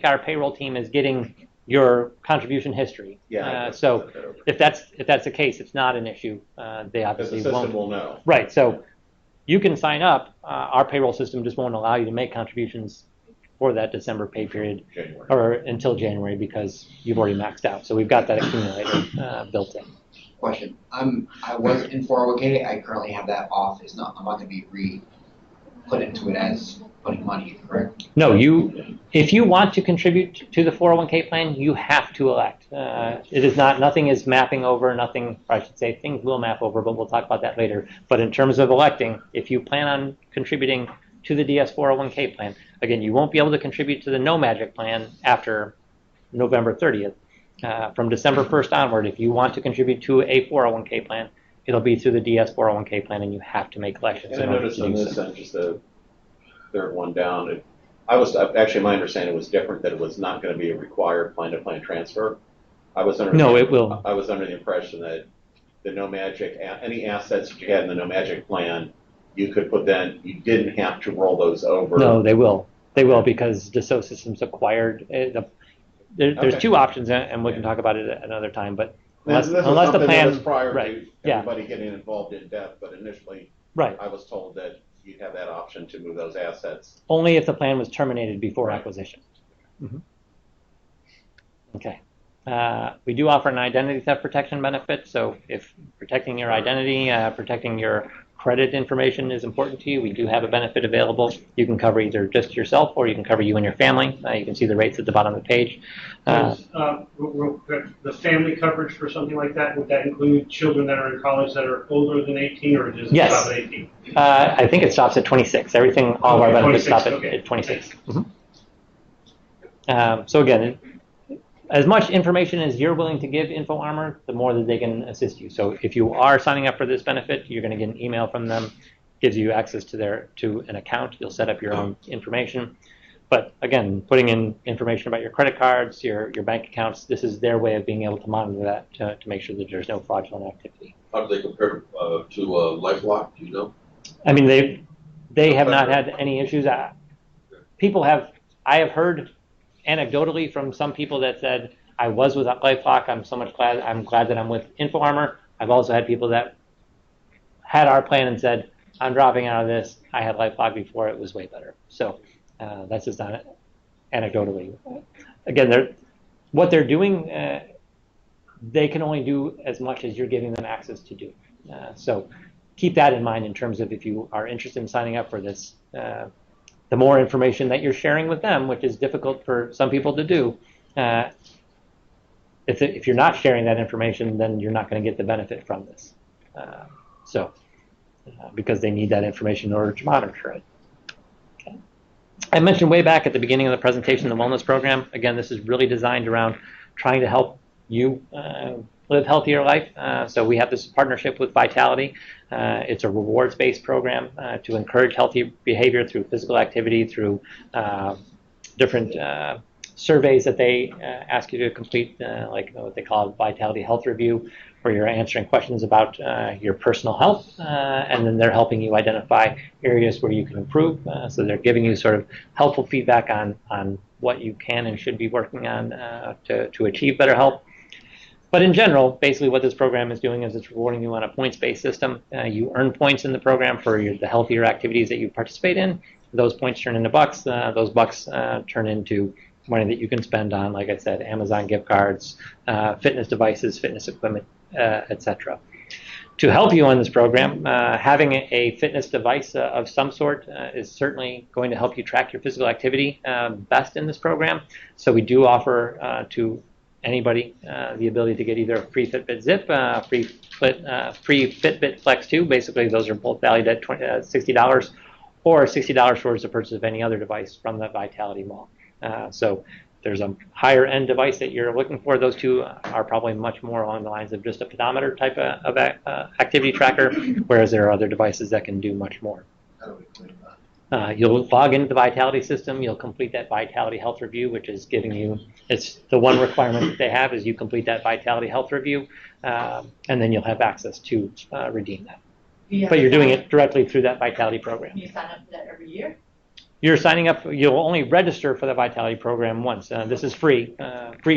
Speaker 1: our payroll team is getting your contribution history.
Speaker 5: Yeah.
Speaker 1: So if that's the case, it's not an issue. They obviously
Speaker 5: the system
Speaker 1: won't.
Speaker 5: will know.
Speaker 1: Right. So you can sign up. Our payroll system just won't allow you to make contributions for that December pay period or until January because you've already maxed out. So we've got that accumulator built in.
Speaker 13: Question. I was in 401k. I currently have that off. I'm not going to be put into it as putting money, correct?
Speaker 1: No, if you want to contribute to the 401k plan, you have to elect. It is not, nothing is mapping over, nothing, or I should say things will map over, but we'll talk about that later. But in terms of electing, if you plan on contributing to the DS 401k plan. Again, you won't be able to contribute to the No Magic plan after November 30th. From December 1st onward, if you want to contribute to a 401k plan, it'll be through the DS 401k plan, and you have to make collections.
Speaker 5: And I noticed on this end, just the third one down, actually, my understanding was different, that it was not going to be a required plan-to-plan transfer.
Speaker 1: It will.
Speaker 5: I was under the impression that the No Magic, any assets that you had in the No Magic plan, you could put then, you didn't have to roll those over.
Speaker 1: No, they will. They will, because Dassault Systems acquired. There's two options, and we can talk about it at another time. But unless the plan
Speaker 5: was prior
Speaker 1: right,
Speaker 5: to everybody getting involved in depth, but initially,
Speaker 1: right, I
Speaker 5: was told that you'd have that option to move those assets
Speaker 1: only if the plan was terminated before acquisition. Mm-hmm. Okay. We do offer an identity theft protection benefit, so if protecting your identity, protecting your credit information is important to you, we do have a benefit available. You can cover either just yourself, or you can cover you and your family. You can see the rates at the bottom of the page.
Speaker 15: Real quick, the family coverage for something like that, would that include children that are in college that are older than 18, or does it stop at 18?
Speaker 1: I think it stops at 26. All of our benefits stop at 26. Mm-hmm. So again, as much information as you're willing to give InfoArmor, the more that they can assist you. So if you are signing up for this benefit, you're going to get an email from them, gives you access to an account. You'll set up your own information. But again, putting in information about your credit cards, your bank accounts, this is their way of being able to monitor that to make sure that there's no fraudulent activity.
Speaker 2: How do they compare to LifeLock? Do you know?
Speaker 1: I mean, they have not had any issues. I have heard anecdotally from some people that said, I was with LifeLock, I'm glad that I'm with InfoArmor. I've also had people that had our plan and said, I'm dropping out of this. I had LifeLock before, it was way better. So that's just not anecdotally. Again, what they're doing, they can only do as much as you're giving them access to do. So keep that in mind in terms of if you are interested in signing up for this. The more information that you're sharing with them, which is difficult for some people to do, if you're not sharing that information, then you're not going to get the benefit from this. Because they need that information in order to monitor it. Okay. I mentioned way back at the beginning of the presentation the wellness program. Again, this is really designed around trying to help you live a healthier life. So we have this partnership with Vitality. It's a rewards-based program to encourage healthy behavior through physical activity, through different surveys that they ask you to complete, like what they call a Vitality Health Review, where you're answering questions about your personal health, and then they're helping you identify areas where you can improve. So they're giving you sort of helpful feedback on what you can and should be working on to achieve better health. But in general, basically what this program is doing is it's rewarding you on a points-based system. You earn points in the program for the healthier activities that you participate in. Those points turn into bucks. Those bucks turn into money that you can spend on, like I said, Amazon gift cards, fitness devices, fitness equipment, etc. To help you on this program, having a fitness device of some sort is certainly going to help you track your physical activity best in this program. So we do offer to anybody the ability to get either a free Fitbit Zip, free Fitbit Flex 2. Basically, those are both valued at $60, or $60 towards the purchase of any other device from the Vitality Mall. So there's a higher end device that you're looking for. Those two are probably much more along the lines of just a pedometer type of activity tracker, whereas there are other devices that can do much more.
Speaker 11: How do we claim that?
Speaker 1: You'll log into the Vitality system. You'll complete that Vitality Health Review, which is giving you, it's the one requirement that they have is you complete that Vitality Health Review, and then you'll have access to redeem that. But you're doing it directly through that Vitality program.
Speaker 12: You sign up for that every year?
Speaker 1: You're signing up, you'll only register for the Vitality program once. This is free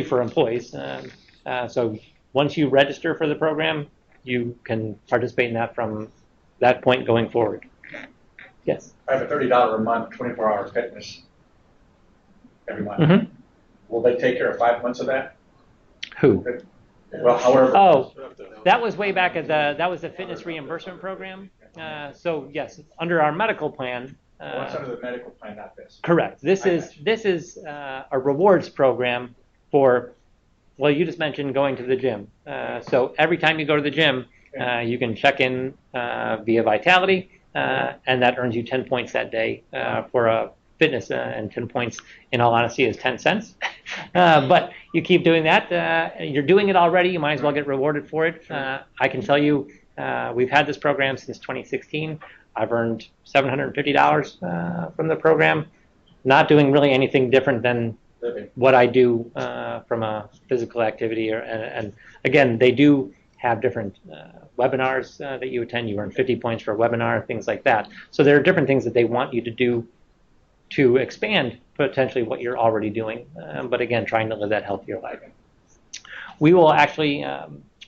Speaker 1: for employees. So once you register for the program, you can participate in that from that point going forward. Yes?
Speaker 16: I have a $30 a month, 24-hour fitness every month.
Speaker 1: Mm-hmm.
Speaker 16: Will they take care of 5 months of that?
Speaker 1: Who?
Speaker 16: Well, however.
Speaker 1: Oh, that was way back at that was the fitness reimbursement program. So yes, under our medical plan.
Speaker 16: What's under the medical plan, not this?
Speaker 1: Correct. This is a rewards program for, well, you just mentioned going to the gym. So every time you go to the gym, you can check in via Vitality. and that earns you 10 points that day for a fitness, and 10 points, in all honesty, is 10 cents. But you keep doing that. You're doing it already. You might as well get rewarded for it. I can tell you, we've had this program since 2016. I've earned $750 from the program, not doing really anything different than what I do from a physical activity. And again, they do have different webinars that you attend. You earn 50 points for a webinar, things like that. So there are different things that they want you to do to expand potentially what you're already doing, but again, trying to live that healthier life. We will actually,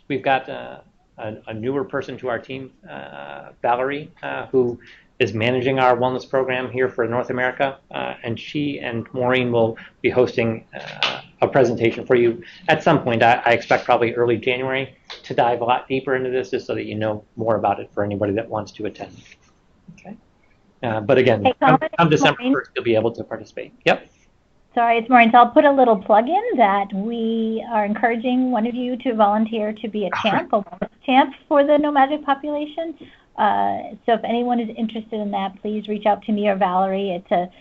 Speaker 1: we've got a newer person to our team, Valerie, who is managing our wellness program here for North America, and she and Maureen will be hosting a presentation for you at some point. I expect probably early January, to dive a lot deeper into this, just so that you know more about it for anybody that wants to attend. Okay. But again, come December 1st, you'll be able to participate. Yep.
Speaker 8: Sorry, it's Maureen. So I'll put a little plug in that we are encouraging one of you to volunteer to be a champ, a wellness champ for the No Magic population. So if anyone is interested in that, please reach out to me or Valerie. It's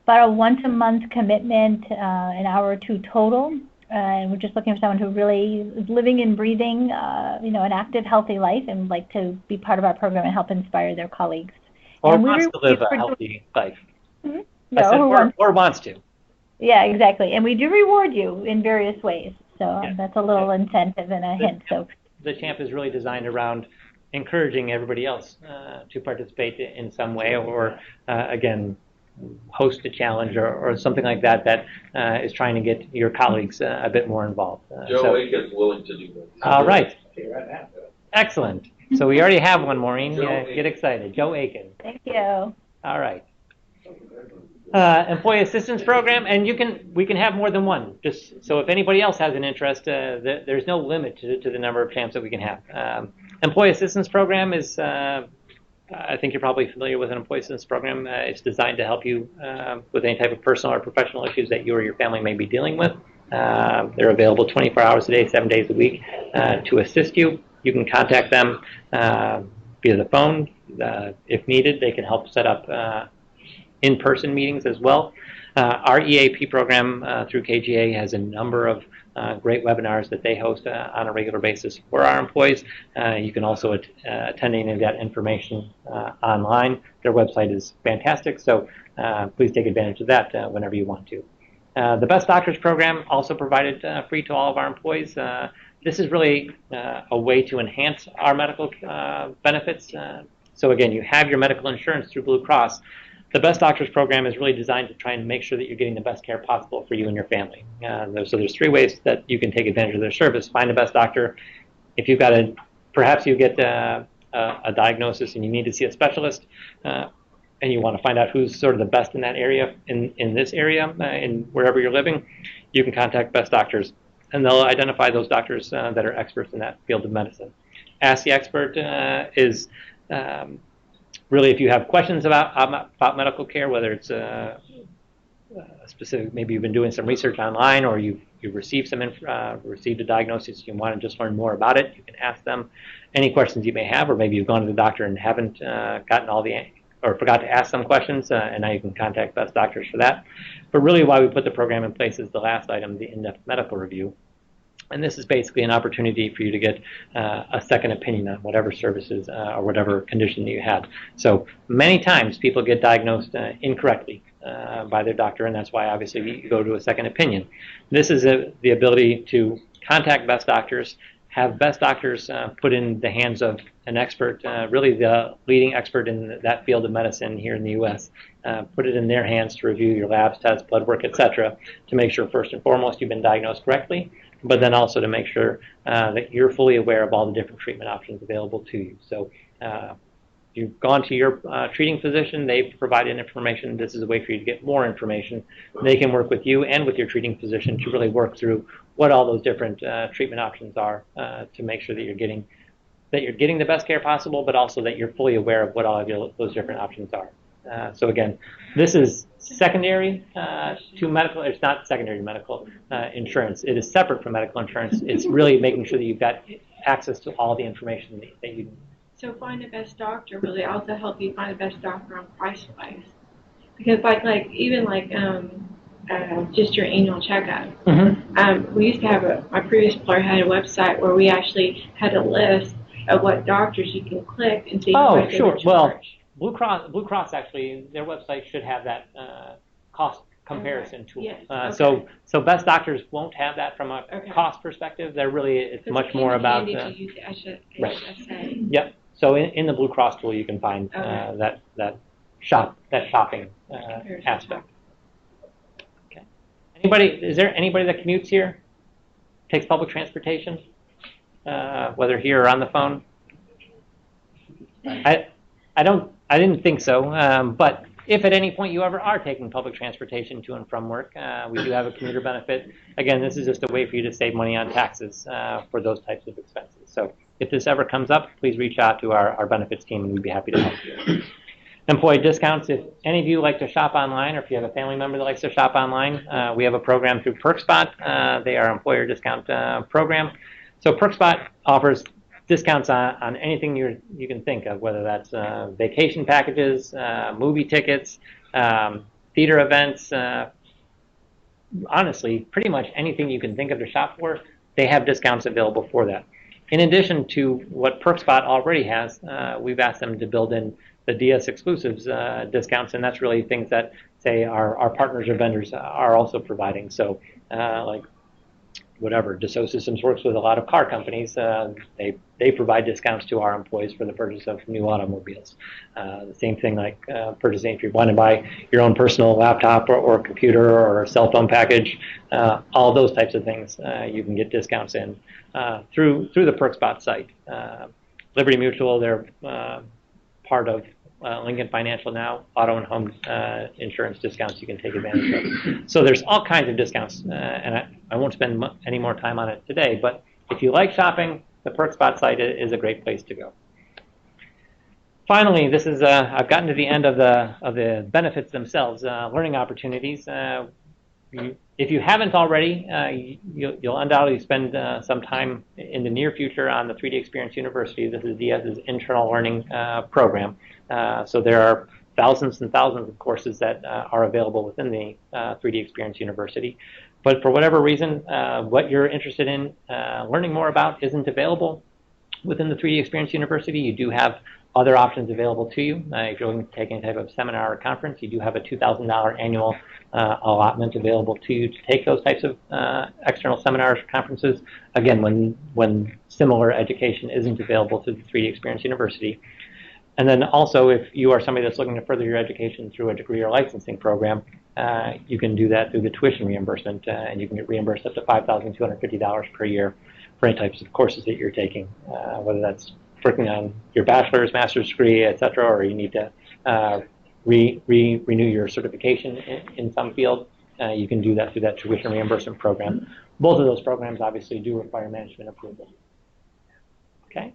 Speaker 8: about a once-a-month commitment, an hour or two total. And we're just looking for someone who really is living and breathing, an active, healthy life, and would like to be part of our program and help inspire their colleagues.
Speaker 1: Or wants to live a healthy life.
Speaker 8: Mm-hmm.
Speaker 1: I said, or wants to.
Speaker 8: Yeah, exactly. And we do reward you in various ways. So that's a little incentive and a hint. So
Speaker 1: the champ is really designed around encouraging everybody else to participate in some way, or again, host a challenge or something like that is trying to get your colleagues a bit more involved.
Speaker 2: Joe Aiken's willing to do that.
Speaker 1: All right. Excellent. So we already have one, Maureen. Get excited. Joe Aiken.
Speaker 8: Thank you.
Speaker 1: All right. Employee assistance program, and we can have more than one. Just so if anybody else has an interest, there's no limit to the number of champs that we can have. Employee assistance program is, I think you're probably familiar with an employee assistance program. It's designed to help you with any type of personal or professional issues that you or your family may be dealing with. They're available 24 hours a day, 7 days a week to assist you. You can contact them via the phone. If needed, they can help set up in-person meetings as well. Our EAP program through KGA has a number of great webinars that they host on a regular basis for our employees. You can also attend any of that information online. Their website is fantastic, so please take advantage of that whenever you want to. The Best Doctors program, also provided free to all of our employees. This is really a way to enhance our medical benefits. So again, you have your medical insurance through Blue Cross. The Best Doctors program is really designed to try and make sure that you're getting the best care possible for you and your family. So there's 3 ways that you can take advantage of their service. Find the best doctor. If you've got perhaps you get a diagnosis and you need to see a specialist, and you want to find out who's sort of the best in that area, in this area, in wherever you're living, you can contact Best Doctors, and they'll identify those doctors that are experts in that field of medicine. Ask the Expert is really if you have questions about medical care, whether it's a specific, maybe you've been doing some research online, or you've received received a diagnosis, you want to just learn more about it, you can ask them any questions you may have, or maybe you've gone to the doctor and haven't gotten all the or forgot to ask some questions, and now you can contact Best Doctors for that. But really why we put the program in place is the last item, the in-depth medical review. And this is basically an opportunity for you to get a second opinion on whatever services or whatever condition that you had. So many times people get diagnosed incorrectly by their doctor, and that's why obviously you go to a second opinion. This is the ability to contact Best Doctors, have Best Doctors put in the hands of an expert, really the leading expert in that field of medicine here in the U.S., put it in their hands to review your labs, tests, blood work, etc., to make sure first and foremost you've been diagnosed correctly, but then also to make sure that you're fully aware of all the different treatment options available to you. So you've gone to your treating physician, they've provided information, this is a way for you to get more information. They can work with you and with your treating physician to really work through what all those different treatment options are to make sure that you're getting the best care possible, but also that you're fully aware of what all of those different options are. So again, this is secondary to medical. It's not secondary to medical insurance. It is separate from medical insurance. It's really making sure that you've got access to all the information that you
Speaker 4: So find the best doctor. Will they also help you find the best doctor on price-wise? Because like even like just your annual checkup. We used to have my previous employer had a website where we actually had a list of what doctors you can click and see how much they would charge.
Speaker 1: Well, Blue Cross actually, their website should have that cost comparison tool.
Speaker 4: Yes.
Speaker 1: So best doctors won't have that from a cost perspective. They're really, it's much more about
Speaker 4: to use the
Speaker 1: right.
Speaker 4: HSA.
Speaker 1: Yep. So in the Blue Cross tool, you can find that shopping aspect. Okay. Is there anybody that commutes here? Takes public transportation, whether here or on the phone? I didn't think so, but if at any point you ever are taking public transportation to and from work, we do have a commuter benefit. Again, this is just a way for you to save money on taxes for those types of expenses. So if this ever comes up, please reach out to our benefits team and we'd be happy to help you. Employee discounts, if any of you like to shop online or if you have a family member that likes to shop online, we have a program through PerkSpot. They are an employer discount program. So PerkSpot offers discounts on anything you can think of, whether that's vacation packages, movie tickets, theater events, honestly, pretty much anything you can think of to shop for, they have discounts available for that. In addition to what PerkSpot already has, we've asked them to build in the DS Exclusives discounts, and that's really things that, say, our partners or vendors are also providing. So, like, whatever, Dassault Systems works with a lot of car companies. They provide discounts to our employees for the purchase of new automobiles. The same thing like purchasing if you want to buy your own personal laptop or computer or a cell phone package, all those types of things you can get discounts in through the PerkSpot site. Liberty Mutual, they're part of Lincoln Financial now, auto and home insurance discounts you can take advantage of. So there's all kinds of discounts, and I won't spend any more time on it today, but if you like shopping, the PerkSpot site is a great place to go. Finally, this is I've gotten to the end of the benefits themselves, learning opportunities. If you haven't already, you'll undoubtedly spend some time in the near future on the 3D Experience University. This is DS's internal learning program. So there are thousands and thousands of courses that are available within the 3D Experience University. But for whatever reason, what you're interested in learning more about isn't available within the 3D Experience University. You do have other options available to you. If you're looking to take any type of seminar or conference, you do have a $2,000 annual allotment available to you to take those types of external seminars or conferences. Again, when similar education isn't available through the 3D Experience University. And then also, if you are somebody that's looking to further your education through a degree or licensing program, you can do that through the tuition reimbursement, and you can get reimbursed up to $5,250 per year for any types of courses that you're taking, whether that's working on your bachelor's, master's degree, et cetera, or you need to renew your certification in some field. You can do that through that tuition reimbursement program. Both of those programs obviously do require management approval. Okay.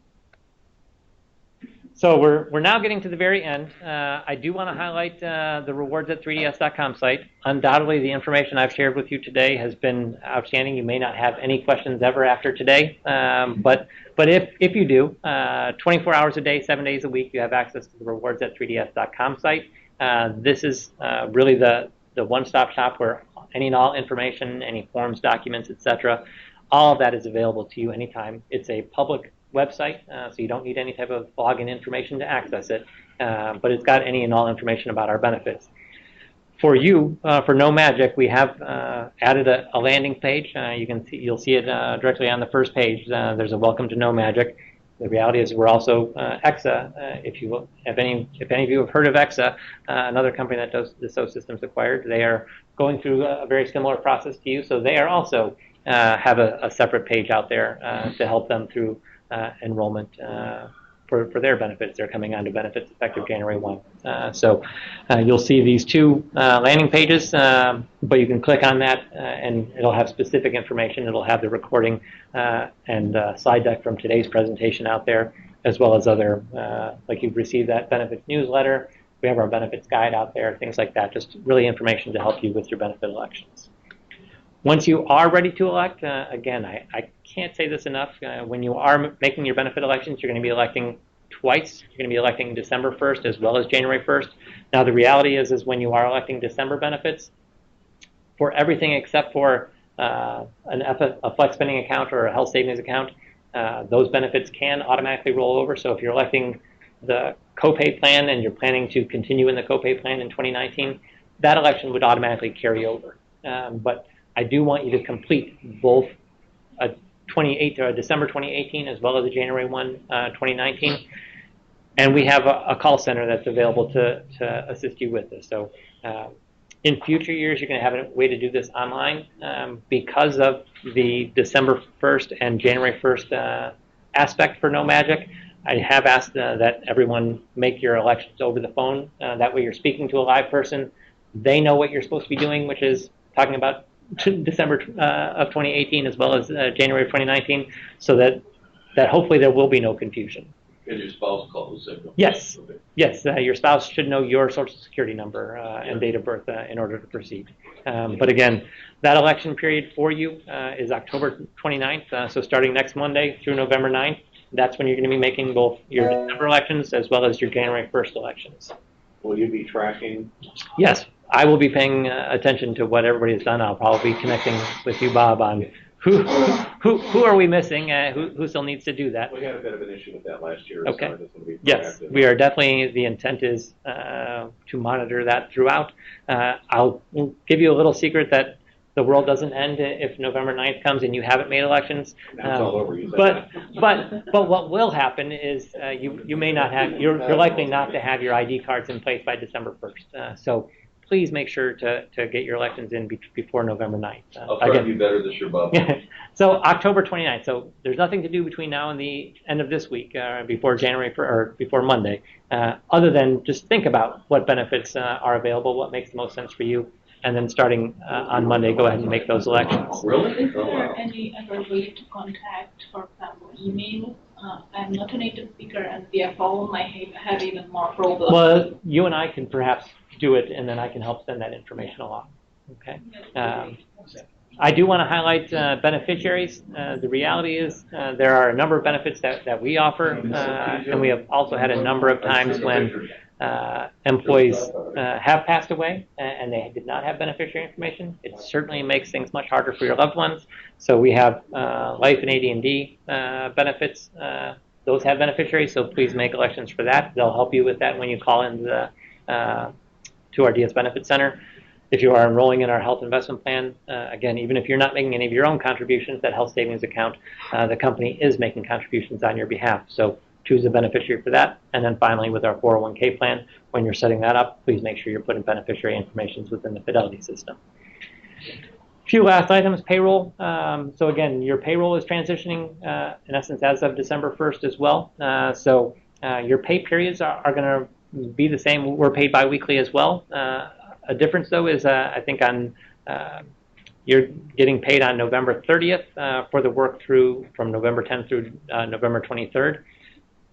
Speaker 1: So we're now getting to the very end. I do want to highlight the rewards at 3ds.com site. Undoubtedly, the information I've shared with you today has been outstanding. You may not have any questions ever after today, but if you do, 24 hours a day, 7 days a week, you have access to the rewards at 3ds.com site. This is really the one-stop shop where any and all information, any forms, documents, etc., all of that is available to you anytime. It's a public website, so you don't need any type of login information to access it, but it's got any and all information about our benefits. For you, for No Magic, we have added a landing page. You'll see it directly on the first page. There's a welcome to No Magic. The reality is we're also EXA. If any of you have heard of EXA, another company that does Dassault Systems acquired, they are going through a very similar process to you, so they are also have a separate page out there to help them through enrollment for their benefits. They're coming on to benefits effective January 1. So you'll see these two landing pages, but you can click on that and it'll have specific information. It'll have the recording and slide deck from today's presentation out there, as well as other, like you've received that benefits newsletter. We have our benefits guide out there, things like that, just really information to help you with your benefit elections. Once you are ready to elect, again, I can't say this enough, when you are making your benefit elections, you're going to be electing twice. You're going to be electing December 1st as well as January 1st. Now, the reality is when you are electing December benefits, for everything except for a flex spending account or a health savings account, those benefits can automatically roll over. So if you're electing the copay plan and you're planning to continue in the copay plan in 2019, that election would automatically carry over. But I do want you to complete both a December 2018 as well as a January 1, 2019. And we have a call center that's available to assist you with this. So in future years, you're going to have a way to do this online. Because of the December 1st and January 1st aspect for No Magic, I have asked that everyone make your elections over the phone. That way you're speaking to a live person. They know what you're supposed to be doing, which is talking about December of 2018 as well as January of 2019, so that hopefully there will be no confusion.
Speaker 2: And your spouse calls the signal.
Speaker 1: Yes, okay. Yes. Your spouse should know your Social Security number and date of birth in order to proceed. But again, that election period for you is October 29th. So starting next Monday through November 9th, that's when you're going to be making both your December elections as well as your January 1st elections.
Speaker 5: Will you be tracking?
Speaker 1: Yes, I will be paying attention to what everybody has done. I'll probably be connecting with you, Bob, on who are we missing, who still needs to do that.
Speaker 5: We had a bit of an issue with that last year.
Speaker 1: Okay.
Speaker 5: So
Speaker 1: yes, we are definitely, the intent is to monitor that throughout. I'll give you a little secret that the world doesn't end if November 9th comes and you haven't made elections.
Speaker 5: All over you.
Speaker 1: But what will happen is you may not have, you're likely not to have your ID cards in place by December 1st. So please make sure to get your elections in before November 9th.
Speaker 2: I'll try to be better this year, Bob.
Speaker 1: So October 29th. So there's nothing to do between now and the end of this week, before January or before Monday, other than just think about what benefits are available, what makes the most sense for you, and then starting on Monday, go ahead and make those elections.
Speaker 2: Really?
Speaker 6: Is there any other way to contact, for example, email? I'm not a native speaker, and via phone I have even more problems.
Speaker 1: Well, you and I can perhaps do it, and then I can help send that information along. Okay. I do want to highlight beneficiaries. The reality is there are a number of benefits that we offer, and we have also had a number of times when employees have passed away and they did not have beneficiary information. It certainly makes things much harder for your loved ones. So we have life and AD&D benefits. Those have beneficiaries, so please make elections for that. They'll help you with that when you call in to our DS Benefit Center. If you are enrolling in our health investment plan, again, even if you're not making any of your own contributions, that health savings account, the company is making contributions on your behalf. So choose a beneficiary for that. And then finally, with our 401k plan, when you're setting that up, please make sure you're putting beneficiary information within the Fidelity system. A few last items, payroll. So again, your payroll is transitioning, in essence, as of December 1st as well. So your pay periods are going to be the same. We're paid biweekly as well. A difference, though, is I think on you're getting paid on November 30th for the work from November 10th through November 23rd.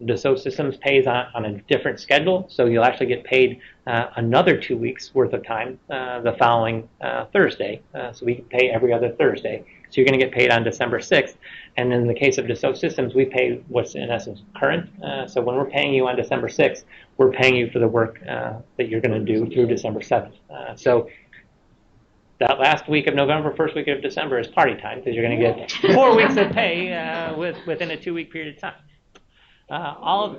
Speaker 1: Dassault Systems pays on a different schedule, so you'll actually get paid another 2 weeks worth of time the following Thursday. So we pay every other Thursday. So you're going to get paid on December 6th. And in the case of Dassault Systems, we pay what's in essence current. So when we're paying you on December 6th, we're paying you for the work that you're going to do through December 7th. So that last week of November, first week of December is party time because you're going to get 4 weeks of pay within a 2 week period of time. All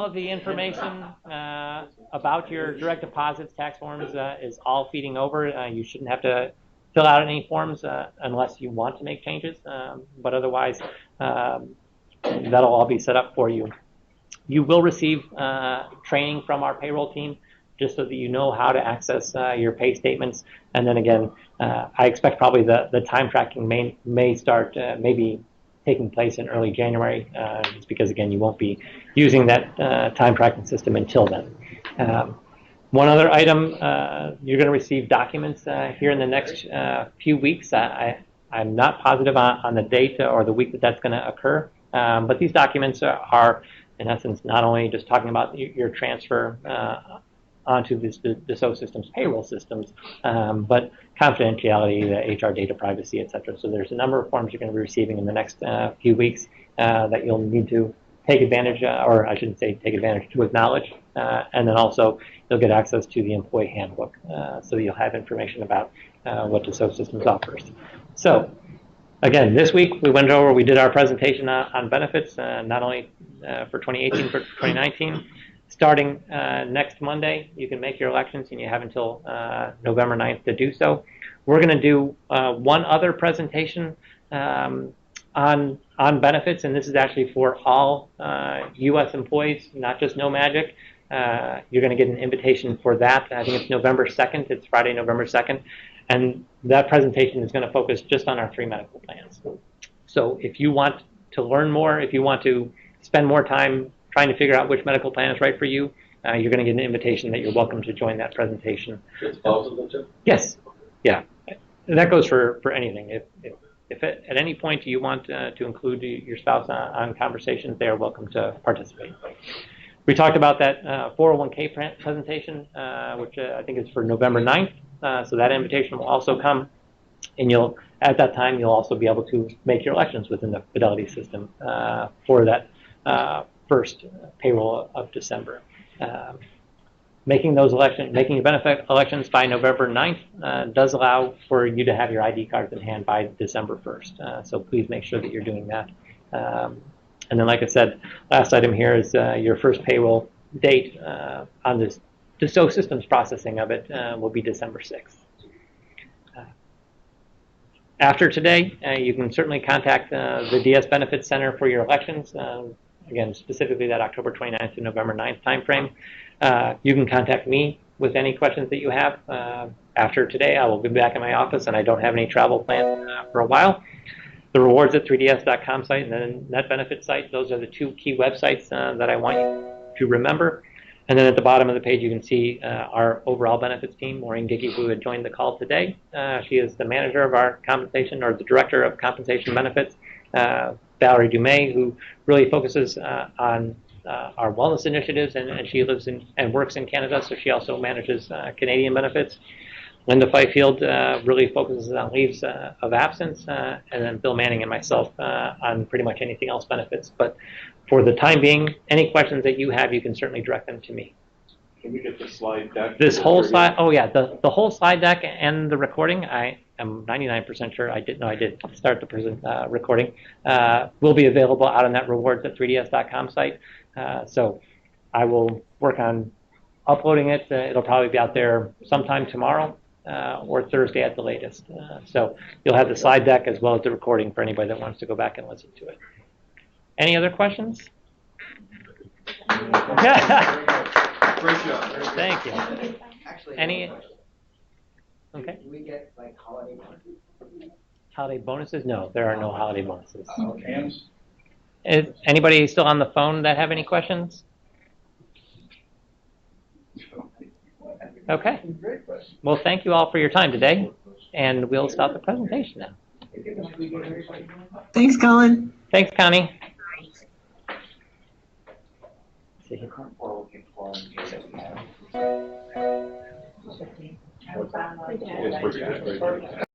Speaker 1: of the information about your direct deposits, tax forms, is all feeding over. You shouldn't have to fill out any forms unless you want to make changes, but otherwise that'll all be set up for you. You will receive training from our payroll team just so that you know how to access your pay statements. And then again, I expect probably the time tracking may start maybe taking place in early January, just because again you won't be using that time tracking system until then. One other item, you're going to receive documents here in the next few weeks. I'm not positive on the date or the week that's going to occur, but these documents are in essence not only just talking about your transfer onto the Dassault Systems payroll systems, but confidentiality, the HR data privacy, etc. So there's a number of forms you're going to be receiving in the next few weeks that you'll need to take advantage, or I shouldn't say take advantage, to acknowledge. And then also you'll get access to the employee handbook, so you'll have information about what Dassault Systems offers. So again, this week we did our presentation on benefits, not only for 2018, but 2019. Starting next Monday, you can make your elections, and you have until November 9th to do so. We're going to do one other presentation on benefits, and this is actually for all U.S. employees, not just NoMagic. You're going to get an invitation for that. I think it's November 2nd. It's Friday, November 2nd. And that presentation is going to focus just on our 3 medical plans. So if you want to learn more, if you want to spend more time trying to figure out which medical plan is right for you, you're going to get an invitation that you're welcome to join that presentation.
Speaker 2: It's both of them too?
Speaker 1: Yes. Yeah. And that goes for anything. If at any point you want to include your spouse on conversations, they are welcome to participate. We talked about that 401k presentation, which I think is for November 9th. So that invitation will also come, and at that time you'll also be able to make your elections within the Fidelity system for that first payroll of December. Making benefit elections by November 9th does allow for you to have your ID cards in hand by December 1st. So please make sure that you're doing that. And then, like I said, last item here is your first payroll date on this Dassault Systems processing of it will be December 6th. After today, you can certainly contact the DS Benefits Center for your elections. Again, specifically that October 29th to November 9th timeframe. You can contact me with any questions that you have. After today, I will be back in my office, and I don't have any travel plans for a while. The rewards at 3ds.com site and the net benefit site, those are the 2 key websites that I want you to remember. And then at the bottom of the page, you can see our overall benefits team, Maureen Gicke, who had joined the call today. She is the manager of our compensation, or the director of compensation benefits. Valerie Dumais, who really focuses on our wellness initiatives, and she lives and works in Canada, so she also manages Canadian benefits. Linda Fifield really focuses on leaves of absence, and then Bill Manning and myself on pretty much anything else benefits. But for the time being, any questions that you have, you can certainly direct them to me.
Speaker 5: Can we get the slide deck?
Speaker 1: This whole slide, oh yeah, the whole slide deck and the recording, I am 99% sure I did start the recording, will be available out on that rewards at 3ds.com site. So I will work on uploading it. It'll probably be out there sometime tomorrow or Thursday at the latest. So you'll have the slide deck as well as the recording for anybody that wants to go back and listen to it. Any other questions?
Speaker 2: Great job.
Speaker 1: Thank you.
Speaker 13: Actually,
Speaker 1: Any? Okay.
Speaker 13: Do we get like holiday bonuses?
Speaker 1: Holiday bonuses? No, there are no holiday bonuses.
Speaker 13: Okay.
Speaker 1: Is anybody still on the phone that have any questions? Okay. Well, thank you all for your time today, and we'll stop the presentation now.
Speaker 17: Thanks, Colin.
Speaker 1: Thanks, Connie.
Speaker 5: It's pretty good.